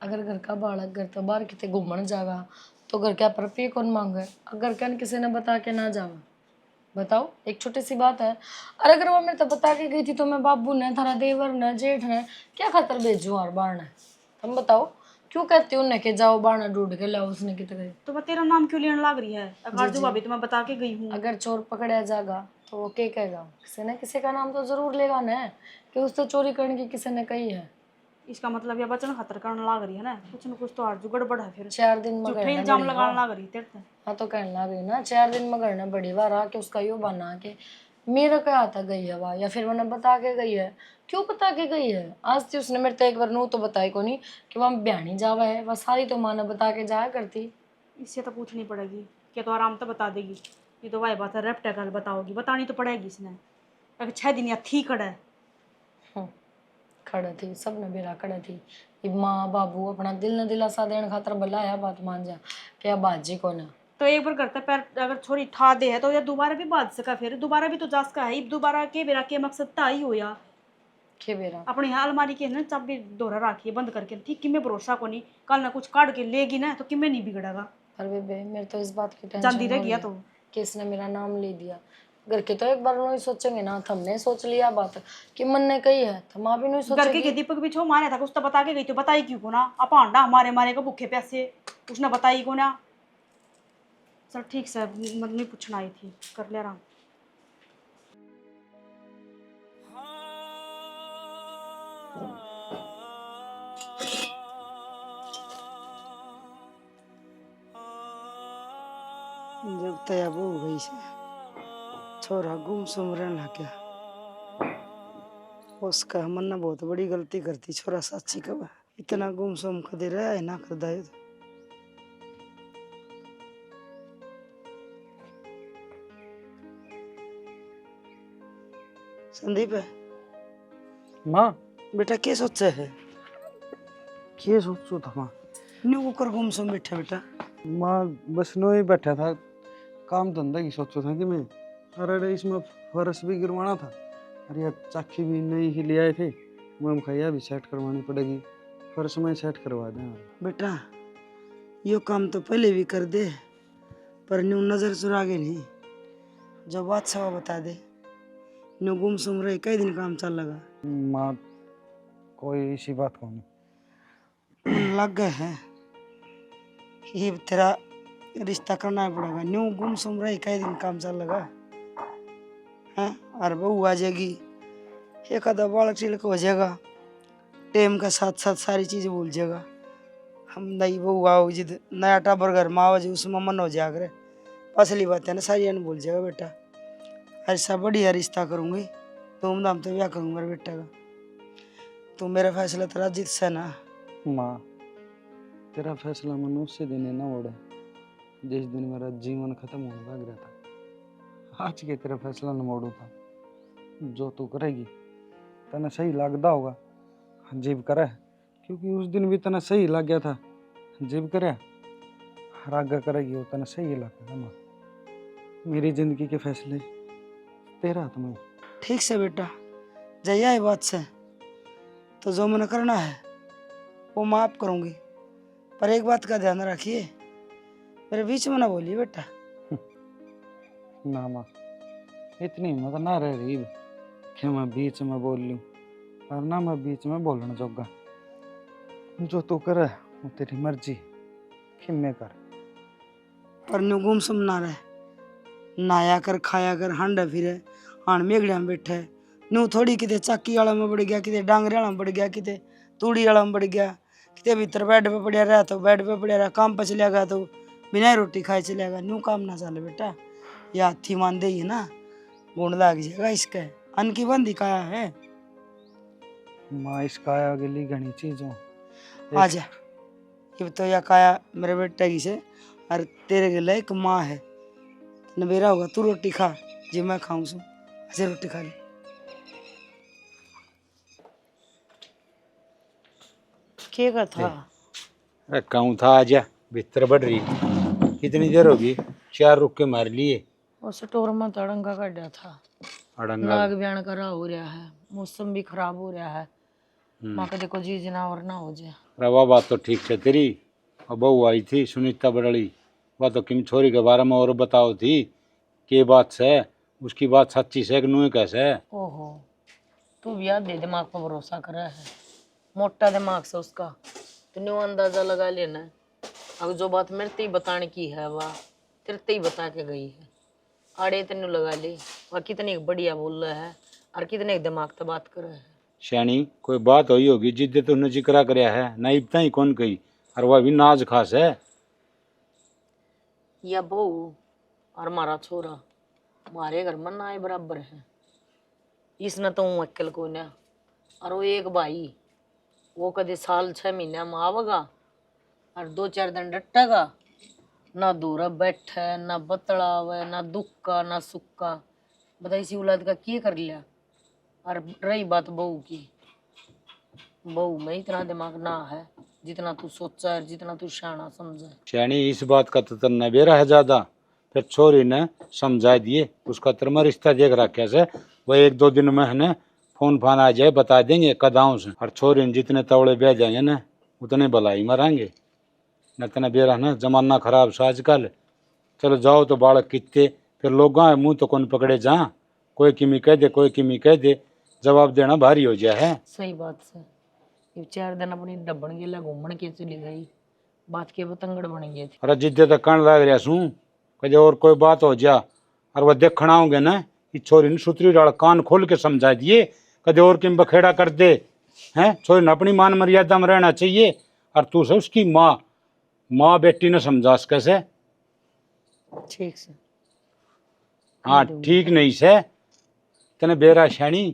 D: अगर घर का बालक घर तो बाहर कितने घूमने जागा तो घर क्या पर कौन मांगे? अगर कन किसी ने बता के ना जावा, बताओ एक छोटी सी बात है। और अगर वो मेरे तो बता के गई थी तो मैं बाबू ने थारा देवर ने जेठ ने क्या खातर भेजू और बाढ़ ने? तुम बताओ क्यों कहती हूँ कि जाओ बाढ़ ढूंढ के लाओ, उसने कितने गई?
F: तो मैं तेरा नाम क्यों लेने लग रही है? आरजू भाभी तो मैं बता के गई हूँ।
D: अगर चोर पकड़ा जाएगा तो वो क्या कहेगा? किसी न किसी का नाम तो जरूर लेगा ना कि उससे चोरी करने की किसी ने कही है।
F: इसका मतलब ये बचन खतर करने लग रही है ना, कुछ न कुछ तो आरजू गड़बड़ है। फिर
D: 4 दिन में
F: झूठे
D: गढ़ना
F: इल्जाम
D: बड़ी
F: लगाने
D: वाह।
F: लग रही तेरे से।
D: हाँ तो कहने लग रही ना 4 दिन में गढ़ना बड़ी बार आके उसका यो बना के मेरा क्या आता गई है वाह, या फिर मैंने बता के गई है? क्यों बता के गई है? आज थी उसने मेरे तो एक बार नू तो बताई को नहीं कि वहाँ ब्याणी जावा है, वह सारी तो माँ ने बता के जाया करती।
F: इससे तो पूछनी पड़ेगी, क्या तो आराम तो बता देगी? ये तो वाही बात है, रेपटा कल बताओगी, बतानी तो पड़ेगी इसने। अगर 6 दिन या थी खड़ा है।
D: खड़े थी सब ने बेरा खड़े थी, ये माँ बाबू अपना दिल न दिलासा देने खातर बुलाया, बात मान जा क्या बाजी को ना।
F: तो एक बार करता पैर अगर छोरी ठा दे है तो या दोबारा भी बाज सका, फिर दोबारा भी तो जा सका है। दोबारा के बेरा के मकसद ता ही हो या
D: के बेरा
F: अपने यहाँ अलमारी के ना चाबी दोहरा रखी है बंद करके, ठीक कि मैं भरोसा को नहीं कल ना कुछ काट के लेगी ना तो कि मैं नहीं बिगड़ेगा।
D: पर बेबे मेरे तो इस बात की
F: जानती
D: टेंशन
F: रह गया तो
D: कि इसने मेरा नाम ले दिया। घर के तो एक बार नहीं सोचेंगे ना, हमने सोच लिया बात कि मन ने कही है तो माँ भी नहीं
F: घर
D: सोचेगी।
F: के दीपक भी छो मारे था कुछ तो बता के गई, तो बताई क्यों को ना? आप आंडा हमारे मारे को भूखे प्यासे उसने बताई को ना। चल ठीक से मतलब नहीं पूछना आई थी, कर ले आराम।
B: जब तया हो गई से छोरा गुमसुम रहने लग गया, उसका मन्ना बहुत बड़ी गलती करती छोरा, साची कब इतना गुमसुम कदे रहा है ना कर दाए। संदीप
C: माँ
B: बेटा क्या सोचा है?
C: क्या सोचो था माँ?
B: न्यू कुकर गुमसुम बैठा बेटा।
C: माँ बस नो ही बैठा था, काम धंधा की सोचो था कि मैं। अरे इसमें फर्श भी गिरवाना था, अरे यार चाकी भी नहीं ही ले आए थे, मैं खैया भी सेट करवानी पड़ेगी, फर्श में सेट करवा दें।
B: बेटा यो काम तो पहले भी कर दे, पर न्यू नजर चुरा के नहीं, जो बात सवा बता दे। न्यू गुमसुम रहे कई दिन काम चल लगा।
C: माँ कोई इसी बात को नहीं
B: लग गए हैं ये तेरा रिश्ता करना पड़ेगा। न्यू गुमसुम रही कई दिन काम चल लगा है, और बहू आ जाएगी, एक आधा बालक चिलक हो जाएगा, टेम का साथ साथ सारी चीजें भूल जाएगा। हम नई बहू आओ जिद नया टाबर घर में आओ जी, उसमें मन हो जाया करे, असली बात है ना सारी अन भूल जाएगा बेटा। ऐसा बढ़िया रिश्ता करूंगी, धूमधाम तो ब्याह करूंगा बेटा का। तू मेरा फैसला तेरा जित से ना।
C: माँ तेरा फैसला मैंने उससे दिन ना ओढ़ा जिस दिन मेरा जीवन खत्म होने लग रहा था। आज के तेरा फैसला न मोड़ू था, जो तू करेगी तना सही लगता होगा जीव करे, क्योंकि उस दिन भी तना सही लग गया था, जीव करे रागा करेगी वो तना सही लगेगा। माँ मेरी जिंदगी के फैसले तेरा हाथ में।
B: ठीक से बेटा, जया है बात से तो जो मैंने करना है वो माफ करूंगी, पर एक बात का ध्यान रखिए, मेरे बीच में ना बोलिए बेटा।
C: ना माँ इतनी हिम्मत ना रह रही कि मैं बीच में बोल लूँ, और ना मैं बीच में बोलना जोगा। जो तू करे वो तेरी मर्जी, खिम्मे कर।
B: पर न्यू गुमसुम ना रहे, नाया कर खाया कर हांडा फिरे, हाण मेघड़िया में बैठे, न्यू थोड़ी किते चाकी वाला में बढ़ गया, किते डांगरे वाला में बढ़ गया, किते तूड़ी वाला में बढ़ गया, किते भीतर बेड पे पड़िया रहा तो बेड पे पड़िया रहा, काम पे चलिया गया तो बिना ही रोटी खाए चलिया गया। न्यू काम ना चले बेटा, ये हाथी मान दे ना गुण लाग जाएगा इसके, अन की बंदी काया है।
C: माँ इस काया के लिए घनी चीजों
B: आजा, ये तो या काया मेरे बेटे की से, और तेरे के लिए एक माँ है, नबेरा होगा तू रोटी खा जी मैं खाऊं सू, ऐसे रोटी खा ले।
E: क्या का था?
H: अरे कहूँ था आजा, भीतर बढ़ रही कितनी देर होगी, 4 रुक के मार लिए।
E: उस स्टोर में तड़ंगा काटा था,
H: अड़ंगा
E: नाग ब्यान करा हो रहा है, मौसम भी खराब हो रहा है, माँ के देखो जी जनावर ना हो जाए।
H: रवा बात तो ठीक है तेरी, और बहू आई थी सुनीता बड़ली, वह तो किम छोरी के बारे में और बताओ थी के बात से, उसकी बात सच्ची से कि नूह कैसे है।
E: ओहो, तू भी याद दे दिमाग पर भरोसा कर रहा है, मोटा दिमाग से उसका तो न्यू अंदाजा लगा लेना है। अब जो बात मेरे ते ही बताने की है वह तेरे ते ही बता के गई है, आड़े तेनू लगा ली, वह कितनी बढ़िया बोल रहा है और कितने दिमाग से बात कर रहा है।
H: श्यानी कोई बात हुई होगी जिद्दे तुमने जिक्रा कराया है, नाइबता ही कौन कही, और वह भी नाज खास है।
E: या बहू और हमारा छोरा हमारे घर में ना बराबर है, इसने तो हूँ अक्ल को ना, और वो एक भाई वो कदे साल 6 महीने में आवेगा और 2-4 दिन डटेगा, ना दूर बैठे ना बतलावे ना दुख का ना सुख का, बता इसी औलाद का क्या कर लिया। और रही बात बहू की, बहू में इतना दिमाग ना है जितना तू सोचा है, जितना तू शाना समझा है।
H: श्यानी इस बात का तो तन्ना बेरा है ज्यादा, फिर छोरी ने समझा दिए, उसका तरमा रिश्ता देख रखा से, वह 1-2 दिन में है ना फोन फान आ जाए बता देंगे कदाओं से, और छोरी जितने तवड़े बह जाएंगे ना उतने भलाई मरांगे, न तना बेरा ना जमाना खराब सा आजकल। चलो जाओ तो बालक कितने, फिर लोग मुंह तो कौन पकड़े जा, कोई किमी कह दे कोई किमी कह दे, जवाब देना भारी हो जाए है।
E: सही बात से ये 4 दिन अपनी डब्बन गेला घूमन के चली गई, बात के पतंगड़ बन गए थे।
H: अरे जिद्दे तक कण लग रहा सू कहे और कोई बात हो जा, और वह देखना होंगे ना कि छोरी ने सुतरी डाल कान खोल के समझा दिए, कदे और किम बखेड़ा कर दे, हैं छोड़ न अपनी मान मर्यादा में रहना चाहिए। और तू से उसकी माँ माँ बेटी ने समझा कैसे।
D: ठीक से
H: हाँ ठीक नहीं से तने बेरा शैनी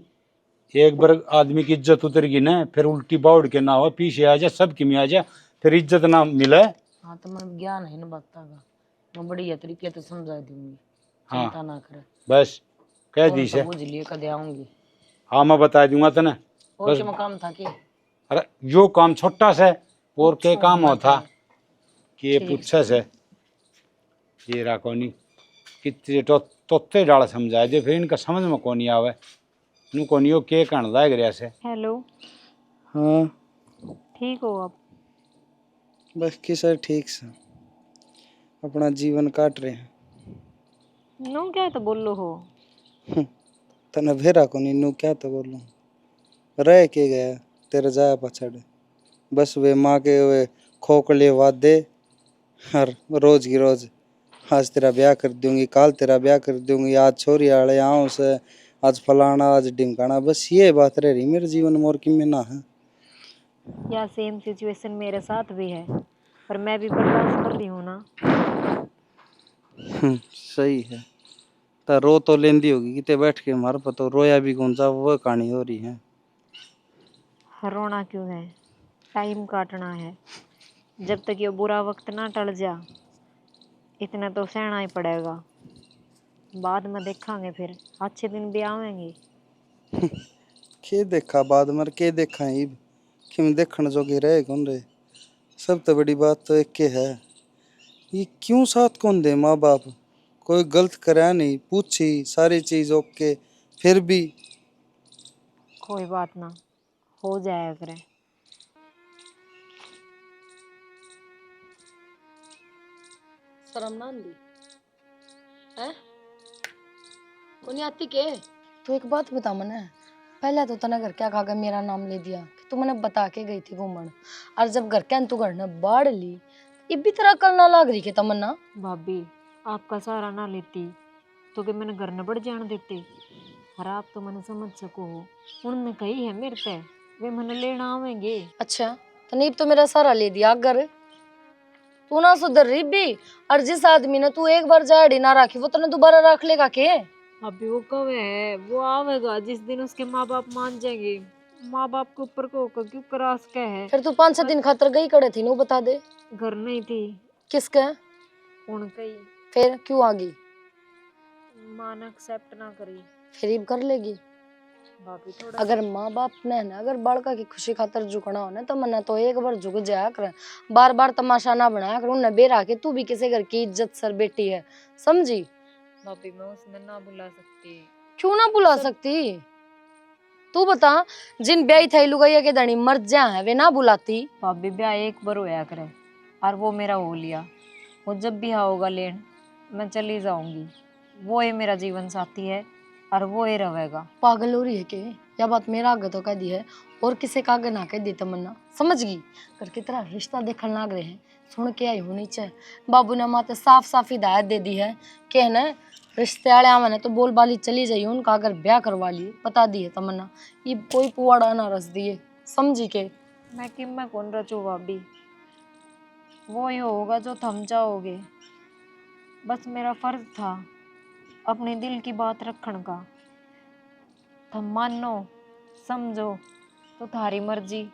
H: एक बार आदमी की इज्जत उतरगी ना फिर उल्टी बाउड़ के ना हो पीछे आ जा सबकी में आ जा फिर इज्जत ना मिले।
D: हाँ तो मैं ज्ञान है ना बाता का मैं बढ़िया तरीके से समझा दूंगी।
H: हाँ
D: चिंता ना करे।
H: बस कह
D: कौन
H: दी
D: सा
H: से।
D: बुझ लिए कदे आऊंगी।
H: हाँ मैं बता दूंगा तने।
D: और
H: बस
D: क्या काम था कि
H: अरे जो काम छोटा से और के
D: अच्छा,
H: काम
D: हाँ
H: होता
D: तो
H: कि ये
D: ठीक
H: पूछे से ये रहा कोनी कितने तोते डाल समझाए दे फिर इनका समझ में कोनी आवे नु कोनी हो के कण लाग रहा से।
A: हेलो,
C: हाँ
A: ठीक हो आप?
C: बस कि सर ठीक से अपना जीवन काट रहे हैं।
A: नो क्या तो बोलो हो।
C: तने भेरा को नीनू क्या तो बोलूं रह के गया तेरे जाया पछड़ बस वे माँ के वे खोखले वादे हर रोज की रोज आज तेरा ब्याह कर दूंगी कल तेरा ब्याह कर दूंगी आज छोरी आले आऊं से आज फलाना आज ढिमकाना बस ये बात रह रही मेरे जीवन में और कि में ना है।
A: या सेम सिचुएशन मेरे साथ भी है, पर मैं भी बर्दाश्त कर रही हूँ ना।
C: सही है तो रो तो लेंदी होगी किते बैठ के हमारे पर तो रोया भी कौन सा वो कहानी हो रही है।
A: रोना क्यों है, टाइम काटना है। जब तक ये बुरा वक्त ना टल जा इतना तो सहना ही पड़ेगा। बाद में देखांगे फिर अच्छे दिन भी आवेंगे।
C: के देखा बाद मर के देखा ईब कि देखण जोगे रहे कौन रहे। सब तो बड़ी बात तो एक के है ये क्यों साथ कौन दे माँ बाप कोई गलत करा नहीं पूछी सारी चीज ओके फिर भी
A: कोई बात ना, हो जाया करे।
D: शर्म ना आंदी है कोनी आती के। तू एक बात बता मने पहले तो तने घर क्या खाकर मेरा नाम ले दिया कि तू मैंने बता के गई थी घूमन और जब घर के तू घर ने बाढ़ ली ये भी तरह करना लग रही के तमन्ना।
A: भाभी आपका सहारा ना लेती तो कि मैंने घर न बढ़ जान देते। और आप तो मैंने समझ सको हो उन्होंने कही है मेरे पे वे मैंने लेना आवेंगे।
D: अच्छा तनीब तो मेरा सहारा ले दिया अगर तू ना सुधर रही भी और जिस आदमी ने तू एक बार जाड़ी ना रखी वो तने दोबारा रख लेगा के।
A: अभी वो कब है, वो आवेगा जिस दिन उसके माँ बाप मान जाएंगे। माँ बाप के ऊपर को क्यों करास का है।
D: फिर तू 5-6 दिन खातर गई कड़े थी ना बता दे।
A: घर नहीं थी
D: किसके
A: उनका ही।
D: फिर क्यों आ गई
A: माँ ने एक्सेप्ट ना करी।
D: फिर अब कर लेगी।
A: भाभी थोड़ा
D: अगर माँ बाप ने ना अगर बालका की खुशी खातर झुकना हो ना तो मना तो एक बार झुक जाया कर बार बार तमाशा ना बनाया कर उन्हें बेरा के तू भी किसी घर की इज्जत सर बेटी है समझी।
A: भाभी मैं उसने ना बुला सकती।
D: क्यों ना बुला सकती तू बता जिन ब्याही थे लुगाइया के धनी मर जा है वे ना बुलाती।
A: भाभी ब्याह एक बार होया करे और वो मेरा हो लिया। वो जब भी होगा लेन मैं चली जाऊंगी। वो ही मेरा जीवन साथी है और वो ही रहेगा।
D: पागल हो रही है के या बात मेरा आगे तो कह दी है और किसी का आगे ना कह दी तमन्ना समझ गई करके तेरा रिश्ता देखने लग रहे हैं सुन के आई हूँ नीचे बाबू ने माते साफ साफ हिदायत दे दी है कि ना रिश्ते वाले आवे तो बोल बाली चली जाइए उनका अगर ब्याह करवा लिए बता दी है तमन्ना ये कोई पुआड़ा ना रस दिए समझी के।
A: मैं कि मैं कौन रचू भाभी, वो ही होगा जो थम जाओगे। बस मेरा फर्ज था अपने दिल की बात रखने का। तुम मानो समझो तो थारी मर्जी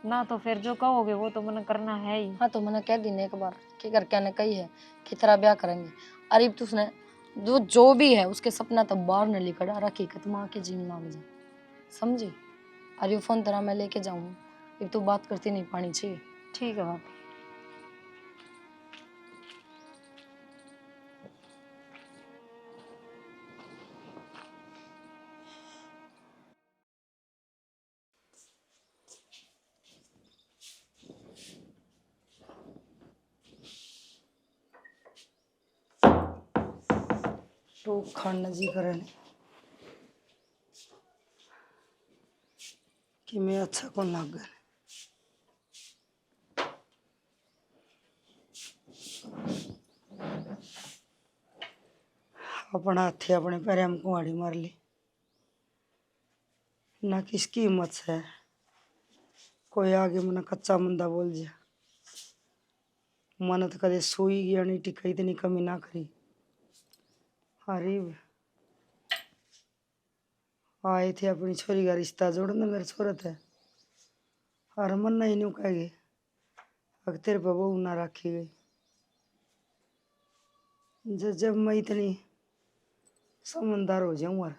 A: ना तो फिर जो कहोगे वो तो मैंने करना है ही।
D: हाँ तो मैंने कह दी ने एक बार कि घर कहने कही है कि तेरा ब्याह करेंगे अरे तो उसने जो भी है उसके सपना तो बाहर न लेकर आ रखी माँ के जीन लाग जा समझी। अरे फोन तेरा मैं लेके जाऊँ अब तू बात करती नहीं पानी चाहिए।
A: ठीक है भाभी।
E: तो खाना जी करे कि मैं अच्छा कौन लग गया। अपना हाथी अपने पैर में कुहाड़ी मार ली ना किसकी हिम्मत से
B: कोई आगे मना कच्चा मंदा बोल जा, मन तो कदे सोई गया नहीं टिका, इतनी कमी ना करी। अरे आए थे अपनी छोरी का रिश्ता जोड़ने, मेरे छोरत है और मन नहीं न्यू कहेगी अगर तेरे पे बहू ना रखी गई। जब मैं इतनी समझदार हो जाऊँ और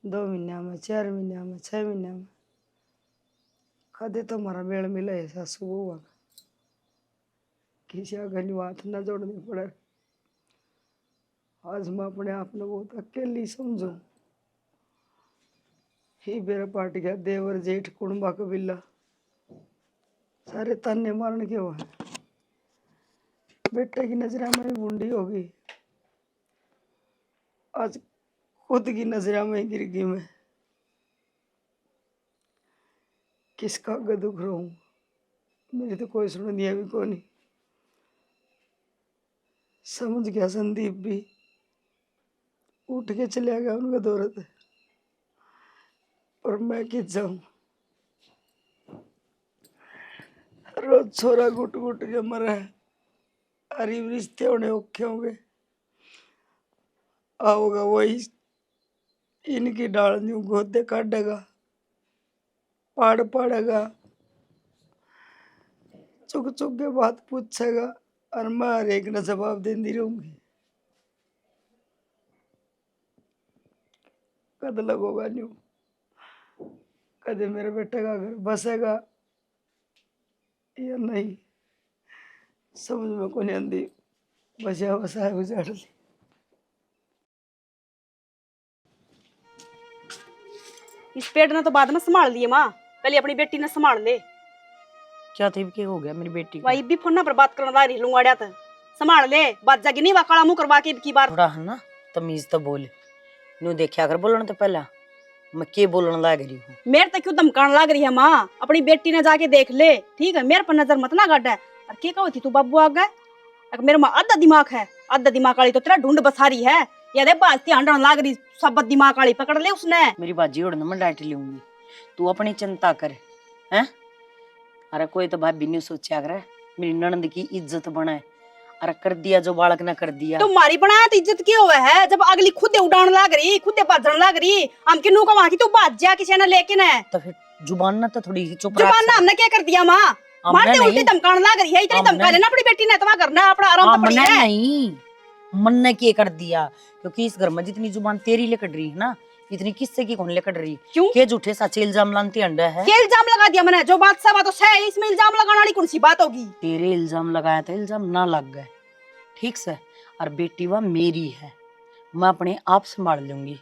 B: 2 महीने में, 4 महीने में, 6 महीने में कदे तो हमारा मेल मिला है सासू बहू का, किसी अगली बात ना जोड़नी पड़े। आज मैं अपने आप में बहुत अकेली समझू। ही मेरा पार्टी का देवर जेठ कुड़बा कबीला सारे ताने मारने के हुआ है। बेटे की नजर में बूंदी होगी, आज खुद की नजर में गिर गई मैं। किसका दुख रहूं, मेरी तो कोई सुन दिया भी को नहीं। समझ गया संदीप भी, उठ के चले गया उनका दौरत, और मैं किस जाऊं। रोज छोरा घुट घुट के मरा है, अरे रिश्ते होने औखे होंगे, आओगा वही इनकी डाल न्यू गोदे काटेगा, पाड़ पाड़ेगा, चुक चुक के बात पूछेगा और मैं हर एक ने जवाब देती रहूंगी। कद लगोगा न्यू, कदे मेरे बेटे का घर बसेगा या नहीं, समझ में को नहीं आती। बचा बसाया गुजार ली।
F: इस पेड़ ने तो बाद में संभाल लिए माँ, पहले अपनी बेटी ने संभाल ले।
E: क्या थे क्या हो गया मेरी बेटी को?
F: वही भी फोन पर बात करने वाली लूंगाड़िया था, संभाल ले, बात जागी नहीं वाकड़ा मुंह करवा के की बार।
E: थोड़ा है ना तमीज तो बोल, न्यू देखा कर बोलने तो पहला मैं के बोलने लग रही हूँ।
F: मेरे तक क्यों धमकाने लग रही है माँ, अपनी बेटी ने जाके देख ले, ठीक है, मेरे पर नजर मत ना गाड़। और के कहो थी तू बाबू आ गए, मेरे माँ आधा दिमाग है, आधा दिमाग वाली तो तेरा ढूंढ बसारी है, या दे बाजती हंडन लाग रही, सब दिमाग वाली पकड़ ले उसने।
E: मेरी बाजी उड़ने में डांट लूंगी, तू अपनी चिंता कर। हैं अरे कोई तो भाभी ने सोचा कर मेरी ननद की इज्जत बनाए, अरे कर दिया जो बालक ने कर दिया।
F: तुम्हारी बनाया तो इज्जत क्यों हुआ है, जब अगली खुदे उड़ान लाग रही, खुदे भाजन लाग रही, हम किन्नू को वहां की तू भाज जा किसी ने लेके न।
E: तो फिर जुबान ना तो थोड़ी चुप
F: जुबान ना हमने क्या कर दिया माँ, मारते उल्टी धमकाने लाग रही है, इतनी धमका लेना अपनी बेटी ने, तो करना अपना आराम तो पड़ी है।
E: नहीं मन ने क्या कर दिया, क्योंकि इस घर में जितनी जुबान तेरी लेकर रही है ना, इतनी किससे की कौन लेकर रही।
F: क्यों
E: के झूठे सच्चे इल्जाम लानती अंडा है,
F: क्या इल्जाम लगा दिया मैंने, जो बात सब तो सही, इसमें इल्जाम लगाने वाली कौन सी बात होगी।
E: तेरे इल्जाम लगाया था, इल्जाम ना लग गए, ठीक से। और बेटी वह मेरी है, मैं अपने आप संभाल लूंगी।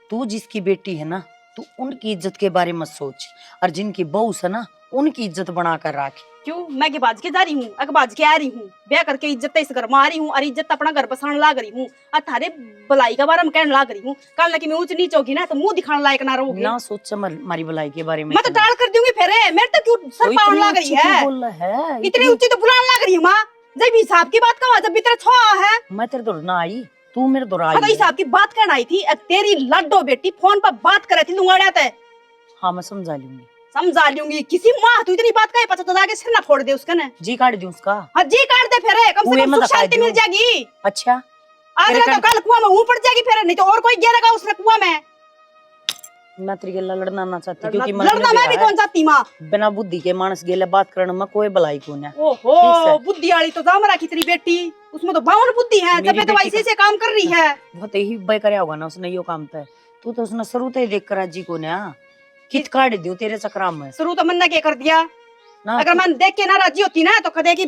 E: तू जिसकी बेटी है ना, तू उनकी इज्जत के बारे में सोच, और जिनकी बहू है ना, उनकी इज्जत बना कर रख।
F: क्यों मैं के बाज के जा रही हूँ, अकबाज के आ रही हूँ, ब्याह करके इज्जत इस घर में आ रही हूँ, और इज्जत अपना घर बसाने लाग रही हूँ, और थारे भलाई के बारे में कहने लाग रही हूँ। कल लगी मैं ऊंच नीच होगी ना, तो मुंह दिखाने लायक ना रहोगे।
E: ना सोच हमारी भलाई के बारे में,
F: मैं तो टाल कर दूंगी फिर, मेरे तो क्यों सर पावन लाग रही है,
E: बोल रहा है
F: इतनी ऊंची तो बुलाने लाग रही है माँ। जब हिसाब की बात कहा, जब भीतर छुआ है,
E: मैं तेरे दौड़ ना आई, तू मेरे दौड़ आई।
F: तो हिसाब की बात कहना आई थी, तेरी लड्डो बेटी फोन पर बात कर रही थी लुंगाड़िया ते।
E: हाँ मैं समझा लूंगी,
F: समझा लूंगी किसी माँ, तू इतनी बात कहे, पता तो जाके सिर ना फोड़ दे उसका ना,
E: जी काट दूं उसका।
F: हाँ जी काट दे फिर, कम से कम सुख शांति मिल जाएगी।
E: अच्छा
F: आज तो कल कुआं में ऊपर जाएगी फिर, नहीं तो और कोई गिरेगा उसने कुआं में।
E: मैं तेरे गला लड़ना ना चाहती, क्योंकि
F: लड़ना मैं भी कौन चाहती माँ,
E: बिना बुद्धि के मानस गेले बात करने में कोई भलाई कौन है।
F: ओहो बुद्धि वाली तो जामरा की तेरी बेटी, उसमें तो बावन बुद्धि है, जब तो वैसे से काम कर रही है।
E: बहुत ही बेकार होगा ना उसने यो काम तो, तू तो उसने शुरू से देख कर राजी को ना कित काट दूं तेरे चक्रा में।
F: शुरू तो मैंने क्या कर दिया
E: ना,
F: अगर मैं देख के ना राजी होती ना, तो कदे की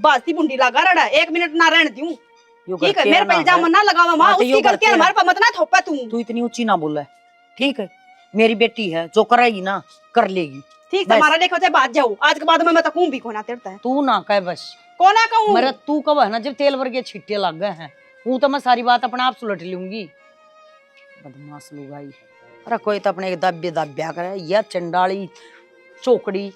F: बास्ती बुंडी लगा रहा, 1 मिनट ना रहने दूं, ठीक है। मेरे पे इल्जाम ना लगावा माँ, उसकी गलती है, हमारे पे मत ना थोपा तू
E: इतनी ऊंची ना बोला, ठीक है। मेरी बेटी है, जो करेगी ना कर लेगी,
F: ठीक है। हमारा देखो चाहे बात जाओ, आज के बाद में मैं तो कहूं भी कोना तेरता है,
E: तू ना कह बस।
F: कोना कहूं
E: मेरा तू कब है ना, जब तेल वर्गे छिट्टे लग गए हैं, वो तो मैं सारी बात अपने आप सुलट लूंगी। बदमाश लोग आई, अरे कोई तो अपने दाब्या करे, या चंडाली चौकड़ी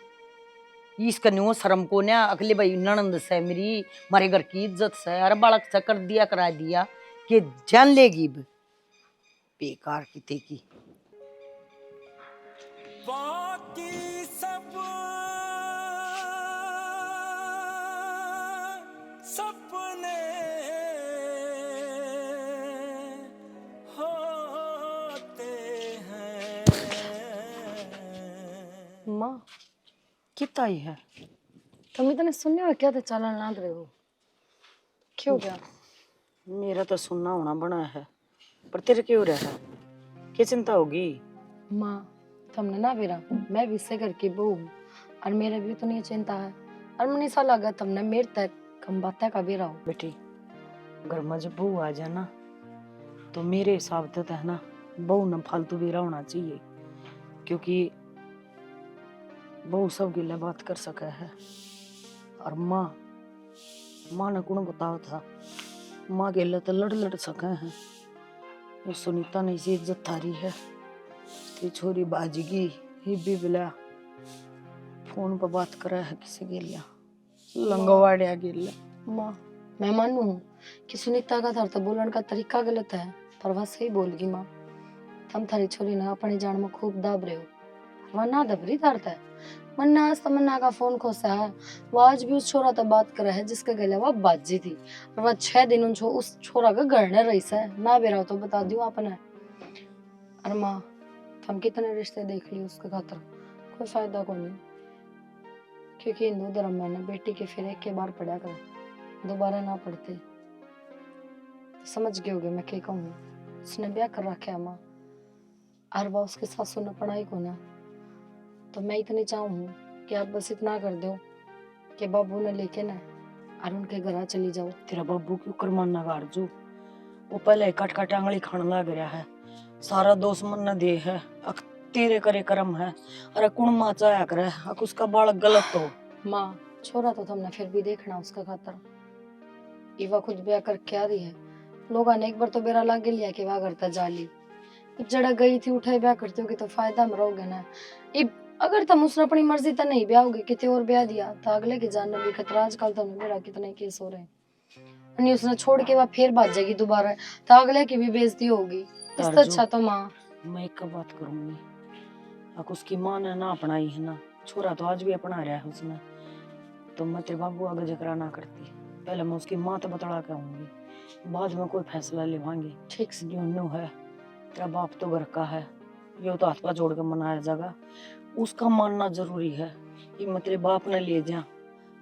E: इसका न्यू शर्म को ना, अगले भाई ननंद से मेरी, मारे घर की इज्जत से, अरे बालक से कर दिया करा दिया कि जान लेगी बेकार की बाकी सब
D: माँ
E: कितना ही है?
D: तुम इतने सुनने हो क्या तो चालन लाग रहे हो? क्यों क्या?
E: मेरा तो सुनना होना बना है, पर तेरे क्यों रहा है? क्या चिंता होगी?
D: माँ तुमने ना बेरा मैं भी इससे घर की बहू हूँ और मेरे भी तो नहीं चिंता है और मुझे ऐसा लगा तुमने मेरे तक कम बातें का बेरा हो।
E: बेटी, घर में जब बहू आ जाए ना, तो मेरे हिसाब से तो है ना, बहू न फालतू बेरा होना चाहिए, क्योंकि बहू सब गिले बात कर सके है। और माँ ने कौन बताओ था, माँ गिले तो लड़ सके हैं। ये सुनीता ने इसी इज्जत थारी है, ये छोरी बाजीगी ही भी बिला फोन पर बात करे है किसी गिलिया लंगवाड़िया गिलिया।
D: माँ मैं मानू हूँ कि सुनीता का थार तो बोलने का तरीका गलत है, पर वह सही बोलगी। माँ तुम थारी छोरी ना अपनी जान में खूब दाब रहे हो, वह ना दबरी थारता है। मन्ना आज तमन्ना का फोन खोसा है, वो आज भी उस छोरा तो बात कर रहा है जिसके गले वह बाजी थी, और वह 6 दिन उस छोरा का घर ने रही है ना बेरा तो बता दियो आपने। और माँ हम कितने रिश्ते देख लिए उसके खातर, कोई फायदा को नहीं, क्योंकि हिंदू धर्म में ना बेटी के फिर एक के बार पढ़ा कर दोबारा ना पढ़ते। तो समझ गए होगे मैं क्या कहूँ। उसने ब्याह कर रखा है माँ, और वह उसके सासू ने पढ़ाई को ना, तो मैं इतनी चाहूँ कि आप बस इतना कर दो कि बाबू ने लेके ना और उनके घर चली जाओ।
E: तेरा बाबू क्यों कर मानना गार्जू, वो पहले काट आंगली खाने लग रहा है, सारा दोष मन न दे है, अक तेरे करे कर्म है, अरे कुण माँ चाया करे, अक उसका बालक गलत हो।
D: माँ छोरा तो तुमने फिर भी देखना उसका खातर, इवा खुद ब्याह करके आ रही है, लोगों ने एक बार तो बेरा लाग लिया कि वह करता जाली जड़ा गई थी उठाई ब्याह करते हो तो फायदा में रहोगे ना। अगर तुम उसने अपनी मर्जी तो नहीं ब्याह होगे कितने और ब्याह दिया तो अगले की जान में भी खतरा। आजकल तो मेरा कितने केस हो रहे हैं, नहीं उसने छोड़ के वह फिर भाग जाएगी दोबारा तो अगले की भी बेइज्जती होगी। इससे अच्छा तो माँ
E: मैं एक बात करूंगी, अक उसकी माँ ने ना अपनाई है ना, छोरा तो आज भी अपना रहा है उसने, तो मैं तेरे बाबू आगे जकरा ना करती, पहले मैं उसकी माँ तो बतला के आऊंगी, बाद में कोई फैसला लेवांगी।
D: ठीक से
E: न्यू है, तेरा बाप तो घर का है, यो तो हाथ पा जोड़ के मनाया जाएगा, उसका मानना जरूरी है। कि मैं तेरे बाप ने ले जा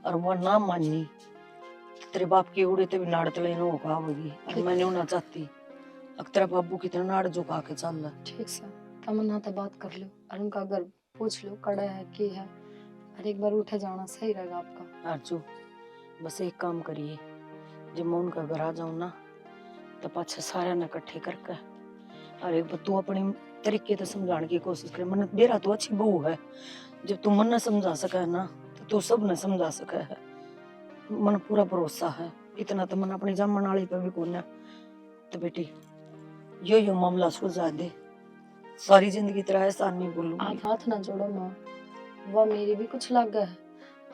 E: और वह ना मानी तो तेरे बाप की उड़े ते भी नाड़ तले नो होगी, और मैं नहीं होना चाहती। अब तेरा बाबू कितना नाड़ झुका के चल रहा।
D: ठीक से तमन्ना तो बात कर लो और उनका घर पूछ लो कड़ा है की है, और एक बार उठे जाना सही रहेगा आपका।
E: आरजू बस एक काम करिए, जब मैं उनका घर आ जाऊं ना तो पाछे सारे ने इकट्ठे करके और एक बार तू अपनी तरीके से समझाने की कोशिश करे। मन मेरा तो अच्छी बहू है, जब तू मन ने समझा सका है ना तो तू सब ने समझा सका है, मन पूरा भरोसा है। इतना तो मन अपनी जामन वाली पे भी कोने। तो बेटी यो मामला सुलझा दे, सारी जिंदगी तेरा एहसान नहीं भूलूंगी।
D: आप हाथ ना जोड़ो माँ, वह मेरी भी कुछ लग है,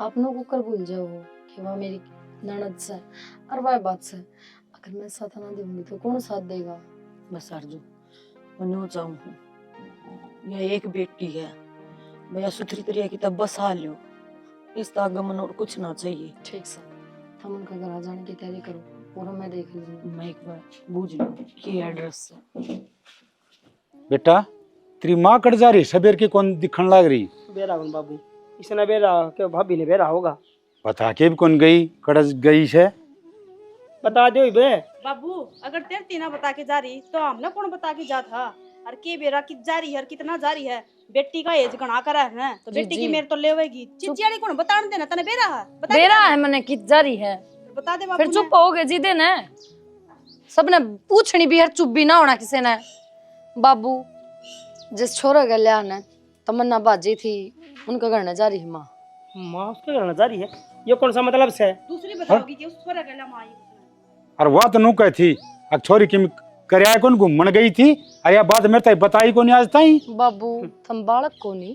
D: आप लोग को कर भूल जाओ कि वह मेरी ननद से और वह बात से अगर मैं साथ ना दूंगी तो कौन साथ देगा।
E: बस अर्जु मैं चाहूँ यह एक बेटी है, भैया सुथरी तरीके की तब बस आ लो, इस आगमन और कुछ ना चाहिए।
D: ठीक से हम उनका घर आ जाने की तैयारी करो, पूरा मैं देख लूंगी।
E: मैं एक बार बूझ लो कि एड्रेस से।
H: बेटा तेरी माँ कट जा रही सबेर की कौन दिखन लग रही?
G: बेरा हूँ बाबू, इसने बेरा के भाभी ने बेरा होगा,
H: बता के भी कौन गई कड़ज गई से
G: बता दो बे।
F: बाबू अगर तेरे तीना बता के जा रही तो हमने कौन बता के जा था, और के बेरा की जा रही है और कितना जा रही है, बेटी का एज गणा करा है ना तो बेटी की मेरे तो लेवेगी, चिचियाड़ी कौन बता देना तने बेरा है, बता
D: बेरा है मैंने कित जारी है,
F: बता दे बाबू
D: फिर चुप हो गए जिदे ने सबने पूछनी भी है, चुप भी ना होना किसी ने। बाबू जिस छोरा के लिया ने तमन्ना बाजी थी उनका घर न जा रही है।
G: माँ उसके घर जा रही है, ये कौन सा मतलब से?
F: दूसरी बताओगी कि उस छोरा गला माई
H: और वह तो नु कही थी अब छोरी की करया कौन घूमन गई थी, अरे यह बात मेरे तक बताई को नहीं आज ताई।
D: बाबू थम बालक को नहीं,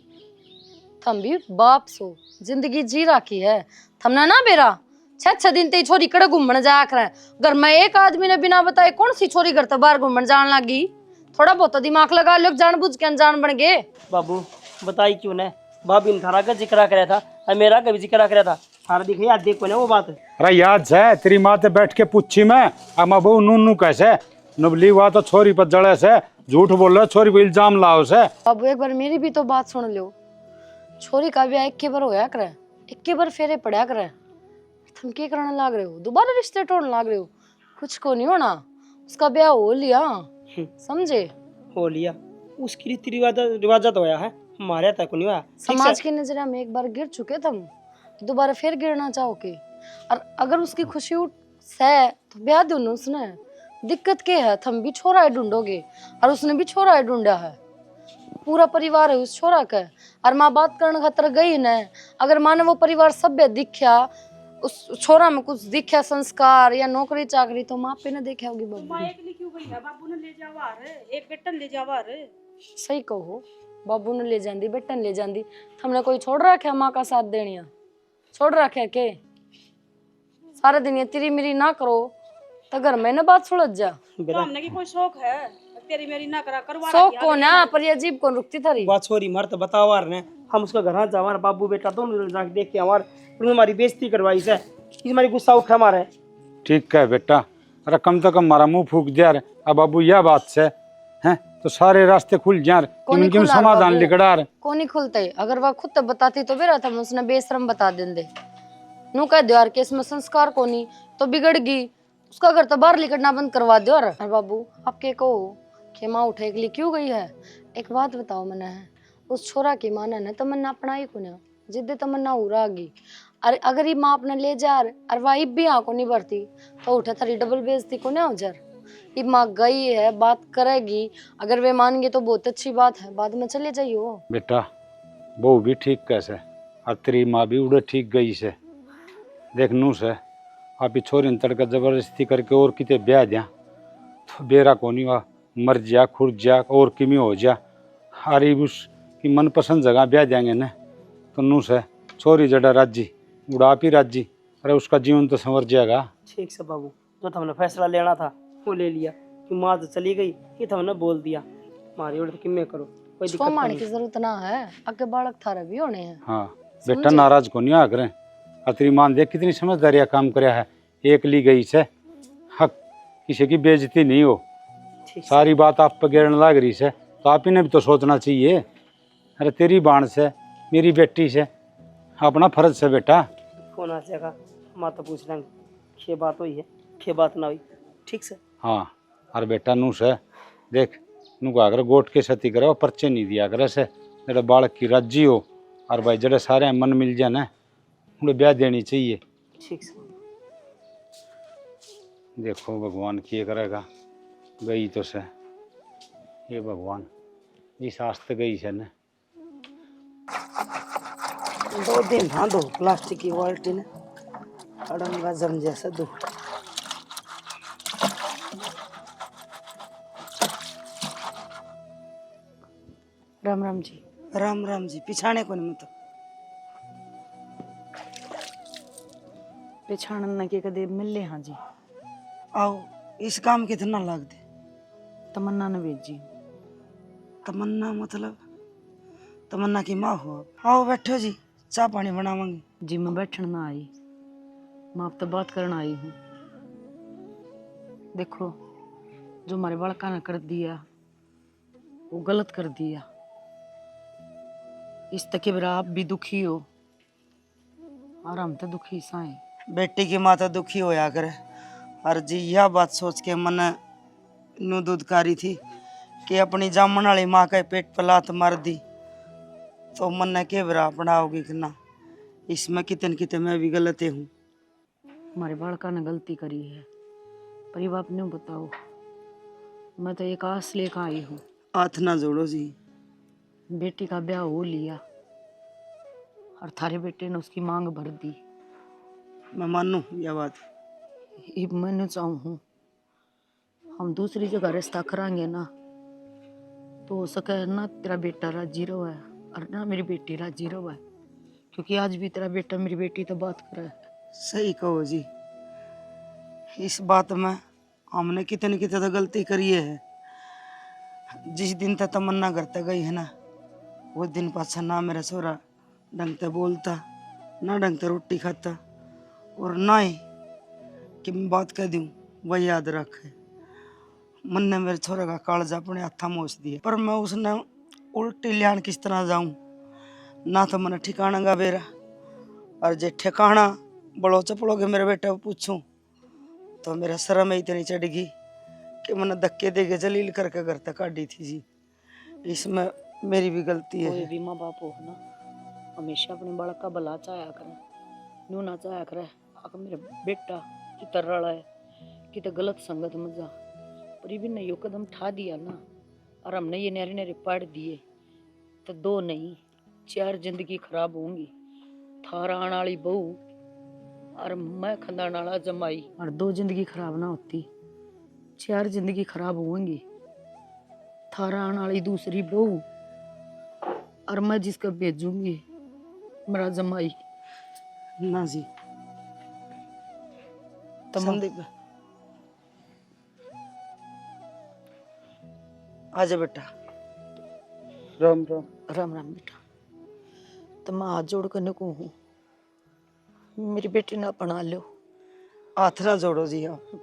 D: थम भी बाप सो जिंदगी जी रखी है, थमना ना बेरा 6 दिन ते छोरी कड़े घूमने जाया करे, घर में एक आदमी ने बिना बताए कौन सी छोरी घर तो बाहर घूमने जान लगी, थोड़ा बहुत दिमाग लगा लो, जानबूझ के अनजान बन गए।
G: बाबू बताई क्यों ने, भाभी ने थारा का जिक्र कराया था और मेरा का भी जिक्र कराया था, थारा दिखे याद देखो ना वो बात।
H: अरे याद है तेरी माँ ते बैठ के पूछी मैं अम्मा बहू नू कैसे नबली हुआ तो छोरी पर जड़े से झूठ बोल रहे, छोरी पर इल्जाम लाओ से।
D: बाबू एक बार मेरी भी तो बात सुन लो, छोरी का ब्याह एक बार होया करे, एक बार फेरे पड़ा करे, तुम क्या करने लाग रहे हो? दोबारा रिश्ते तोड़ने लाग रहे हो? कुछ को नहीं होना, उसका ब्याह हो लिया, समझे?
G: हो लिया, उसकी रीति रिवाजा तो होया है, हमारे तक नहीं हुआ।
D: समाज की नजर में एक बार गिर चुके तुम, दोबारा फिर गिरना चाहोगे? और अगर उसकी खुशी है तो ब्याह दो ना उसने। दिक्कत क्या है? तुम भी छोरा है ढूंढोगे और उसने भी छोरा है ढूंढा है, पूरा परिवार है उस छोरा का। और माँ बात करने खातर गई न, अगर माँ ने वो परिवार सभ्य दिखा, उस छोरा में कुछ दिखा संस्कार या नौकरी चाकरी, तो माँ पे न देखा होगी बाबू।
F: क्यों गई है? बाबू ने ले जावा रे, एक बेटन ले जावा रे।
D: सही कहो, बाबू ने ले जाती, बेटन ले जाती, हमने कोई छोड़ रखा माँ का साथ देनिया? छोड़ रखा के? सारे दिन ये तेरी मेरी ना करो तो घर में ना बात सुलझ जा।
F: तो हमने की कोई शौक है तेरी मेरी ना करा करवा
D: शौक को ना, पर ये अजीब कौन रुकती थारी?
G: बात छोरी मार तो बताओ यार ने, हम उसका घर जावा, बाबू बेटा दोनों जाके देख के हमार हमारी बेइज्जती करवाई से, हमारी गुस्सा उठा हमारे।
H: ठीक है बेटा, अरे कम से कम हमारा मुंह फूक दिया रे। अब बाबू यह बात से हैं तो सारे रास्ते खुल जा रे,
D: कौन
H: क्यों
D: खुला
H: समाधान
D: बाबू?
H: लिखड़ा रे।
D: कौन ही खुलते? अगर वह खुद तो बताती तो बेरा था, उसने बेशरम बता देंदे। नू कह दो यार कि इसमें संस्कार कोनी तो बिगड़ गई, उसका घर तो बाहर निकलना बंद करवा दो। और बाबू आप के कहो कि माँ उठे के लिए क्यों गई है? एक बात बताओ मना है, उस छोरा की माना ने तमन्ना अपनाई को ना, जिद्दे तमन्ना उड़ा गई। अरे अगर ये माँ अपने ले जा और वाइफ भी यहाँ को नहीं भरती तो उठे थारी डबल बेइज्जती को ना हो जर। ये माँ गई है, बात करेगी, अगर वे मान गए तो बहुत अच्छी बात है, बाद में चले जाइयो।
H: बेटा वो भी ठीक कैसे, और तेरी माँ भी उड़े ठीक गई से। देख नू से आप छोरी तड़का जबरदस्ती करके और किते ब्याह दिया तो बेरा को नहीं हुआ, मर जा खुर जा और किमी हो जा, अरे उसकी मनपसंद जगह ब्याह देंगे न तो नू से छोरी जड़ा राजी उड़ा ही राजी, अरे उसका जीवन तो संवर जाएगा।
G: ठीक से बाबू, जो तुमने फैसला लेना था वो ले लिया, कि माँ तो चली गई, ये तुमने बोल दिया, हमारी ओर किम्मे करो, कोई
D: उसको
G: दिक्कत
D: मारने
G: नहीं।
D: की जरूरत ना है, आगे बालक थारा भी होने हैं।
H: हाँ बेटा नाराज को नहीं आ करें, तेरी मां देख कितनी समझदारिया काम कराया है, एक ली गई से हक किसी की बेइज्जती नहीं हो, सारी बात आप पे गिरने लग रही से तो आप ही ने भी तो सोचना चाहिए। अरे तेरी बाण से मेरी बेटी से अपना फर्ज से बेटा।
G: कौन आ जाएगा माँ तो पूछ लेंगे, ये बात हुई है, ये बात ना हुई, ठीक से।
H: हाँ अरे बेटा नू से देख नू का अगर गोट के सती करे पर्चे नहीं दिया करे से, जड़े बालक की राजी हो और भाई जड़े सारे मन मिल जाए ना उन्हें ब्याह देनी चाहिए।
G: ठीक से।
H: देखो भगवान किए करेगा, गई तो से ये भगवान इस आस्ते गई से न।
B: 2 दिन हाँ दो प्लास्टिक की बाल्टी ने अड़ंगा जम जैसा दो।
D: राम राम जी।
B: राम राम जी, पिछाने को नहीं मतलब
E: पिछाड़न के कदे मिले। हाँ जी,
B: आओ इस काम कितना लाग दे?
E: तमन्ना ने भेजी।
B: तमन्ना मतलब तमन्ना की माँ हो? आओ बैठो जी, चाय पानी बनावांगे।
E: जी मैं बैठन ना आई, मैं अब तो बात करना आई हूँ। देखो जो हमारे बड़का ने कर दिया वो गलत कर दिया, इस तक आप भी दुखी हो और हम तो दुखी साए।
B: बेटी की माँ तो दुखी होया करे, और जी यह बात सोच के मन नू दुदकारी थी कि अपनी जामन वाली माँ के पेट पर लात मार दी तो मन ने के बरा बनाओगी कि ना। इसमें कितने कितने मैं भी गलत हूँ।
E: हमारे बड़का ने गलती करी है, पर ये बाप ने बताओ, मैं तो एक आस लेकर आई हूँ।
B: हाथ ना जोड़ो जी।
E: बेटी का ब्याह हो लिया और थारे बेटे ने उसकी मांग भर दी।
B: मैं मानू यह बात।
E: ये मैं चाहूँ हूँ हम दूसरी जगह रिश्ता कराएंगे ना तो हो सके ना तेरा बेटा राजी रहो है और ना मेरी बेटी राजी रहो है, क्योंकि आज भी तेरा बेटा मेरी बेटी तो बात करे है।
B: सही कहो जी, इस बात में हमने कितनी कितनी तो गलती करी है। जिस दिन तक तमन्ना करते गई है ना, उस दिन पाछा ना मेरा छोरा ढंग से बोलता, ना ढंग से रोटी खाता, और ना ही कि मैं बात कह दूँ वह याद रखे। मन ने मेरे छोरे का कागज अपने हाथा मोच दिया, पर मैं उसने उल्टी लियान किस तरह जाऊँ? ना तो मन ठिकाना गा बेरा, और जे ठिकाना बड़ो चपड़ो के मेरे बेटे को पूछूं तो मेरा शर्म ही इतनी चढ़गी कि मैंने धक्के दे के जलील करके घर तक काटी थी जी। इसमें मेरी भी गलती
E: कोई
B: है।
E: भी माँ बाप हो ना, हमेशा अपने बालक का भला चाया करे, न्यू ना चाया करे अगर मेरा बेटा कितना रड़ा है, कितना गलत संगत में जा, पर ये भी नहीं यो कदम उठा दिया ना, और हमने ये नहरे नहरे पाड़ दिए तो 2 नहीं 4 जिंदगी खराब होंगी। थारा आने वाली बहू और मैं खंदान वाला जमाई, और 2 जिंदगी खराब ना होती, 4 जिंदगी खराब होंगी। थारा आने वाली दूसरी बहू और मैं जिसका भेजूंगी मेरा जमाई।
B: ना जी संदीप, आजा बेटा।
C: राम राम।
E: राम राम बेटा। तो मैं हाथ जोड़ कर को हूँ, मेरी बेटी ना अपना लो।
B: हाथ ना जोड़ो जी आप।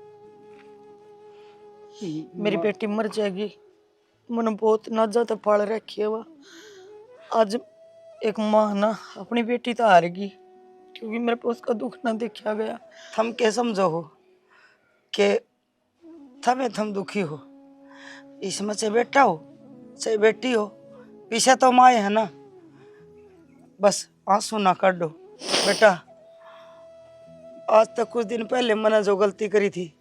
E: मेरी बेटी मर जाएगी, मैंने बहुत नाजा पाल रखी है वह। आज एक माँ ना अपनी बेटी तो हारेगी, क्योंकि मेरे को उसका दुख ना देखा गया।
B: थम के समझो हो कि थम दुखी हो, इसमें चाहे बेटा हो चाहे बेटी हो, पीछे तो माँ है ना। बस आंसू ना काटो बेटा। आज तक कुछ दिन पहले मैंने जो गलती करी थी,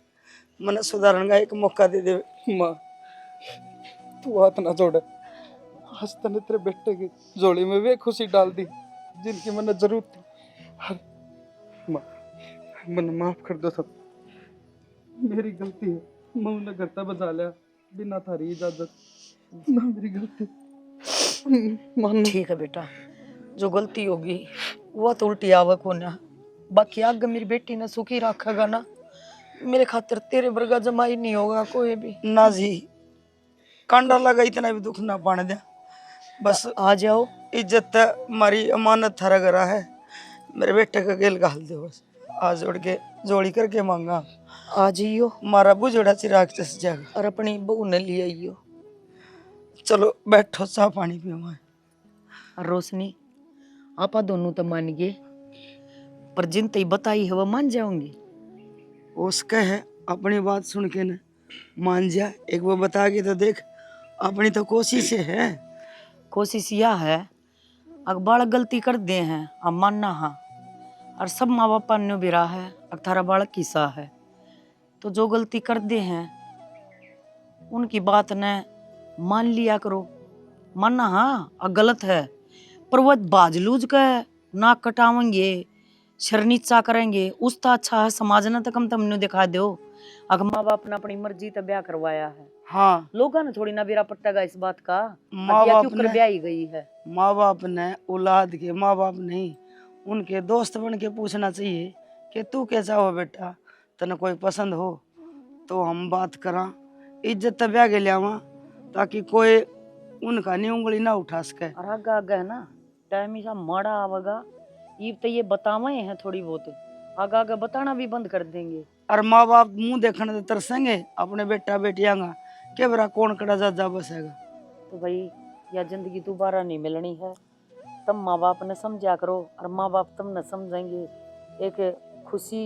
B: मैंने सुधारने का एक मौका दे दे।
C: माँ तू हाथ ना जोड़, आज तने तेरे बेटे की जोड़ी में वे खुशी डाल दी जिनकी मैंने जरूरत थी। माँ मैंने माफ कर दो सब, मेरी गलती है, मैं उन्हें घर तक बजा लिया बिना थारी इजाजत, ना मेरी गलती। मान
E: ठीक है बेटा, जो गलती होगी वो तो उल्टी आवक होना, बाकी आगे मेरी बेटी ने सुखी रखेगा ना, मेरे खातिर तेरे वर्गा जमाई नहीं होगा कोई भी।
B: ना जी, कांडा लगा इतना भी दुख ना पाने दे। बस
E: आ जाओ,
B: इज्जत हमारी अमानत थारा गरा है, मेरे बेटे का गेल घाल दो। बस आज जोड़ के जोड़ी करके मांगा,
E: आ जाइयो
B: हमारा बुझड़ा चिराग चस जाएगा।
E: और अपनी बहू ने ले आइयो।
B: चलो बैठो, चाह पानी पियो। मैं
E: और रोशनी, आपा दोनों तो मान गए, पर जिन तई बताई है वो मान जाओगे।
B: उसका है अपनी बात सुन के न मान जा, एक वो बता के तो देख। अपनी तो कोशिश है।
E: कोशिश यह है, अगर बालक गलती कर दे हैं अब मानना हाँ, और सब माँ बापा ने भी रहा है, अगर थारा बालक किसा है तो जो गलती कर दे हैं उनकी बात ने मान लिया करो। मानना हाँ अगर गलत है, पर वह बाजलूज का नाक कटावेंगे, शर नीचा करेंगे, उसका अच्छा है समाज ने तो कम तुमने दिखा दो। अगर माँ बाप ने अपनी मर्जी तो ब्याह करवाया है,
B: हाँ,
E: लोगों ने थोड़ी ना बेरा पट्टेगा इस बात का,
B: माँ
E: या
B: बाप
E: क्यों कर
B: ने
E: ब्याह ही गई है।
B: माँ बाप ने औलाद के, माँ बाप नहीं उनके दोस्त बन के पूछना चाहिए कि तू कैसा हो बेटा, तने कोई पसंद हो तो हम बात करा, इज्जत तब ब्याह के लियावा, ताकि कोई उनका नहीं उंगली ना उठा सके।
E: और आगा आगा है ना टाइम ही सा माड़ा आवेगा, ये तो ये बतावे हैं थोड़ी बहुत, आगा आगा बताना भी बंद कर देंगे।
B: और माँ बाप मुंह देखने तो तरसेंगे अपने बेटा बेटियां का, के बरा कौन कड़ा जा बसेगा।
E: तो भाई यह जिंदगी दोबारा नहीं मिलनी है, तब माँ बाप ने समझा करो, और माँ बाप तुम न समझेंगे। एक खुशी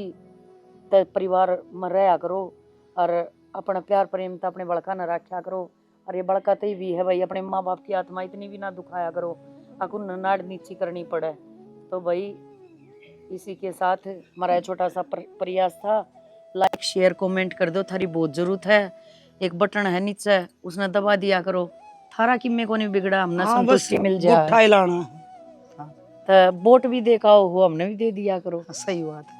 E: ते परिवार में रहा करो, और अपना प्यार प्रेम तो अपने बड़का न रखा करो। और ये बड़का तो भी है भाई, अपने माँ बाप की आत्मा इतनी भी ना दुखाया करो, अकुन नाड़ नीची करनी पड़े। तो भाई इसी के साथ हमारा छोटा सा प्रयास था। लाइक शेयर कमेंट कर दो, थारी बहुत जरूरत है। एक बटन है नीचे, उसने दबा दिया करो, थारा किम्मे को नहीं बिगड़ा, हमने संतुष्टि मिल जाए।
B: गुट्ठा ही लाना।
E: तो वोट भी देखा हो हमने भी दे दिया करो।
B: सही बात है।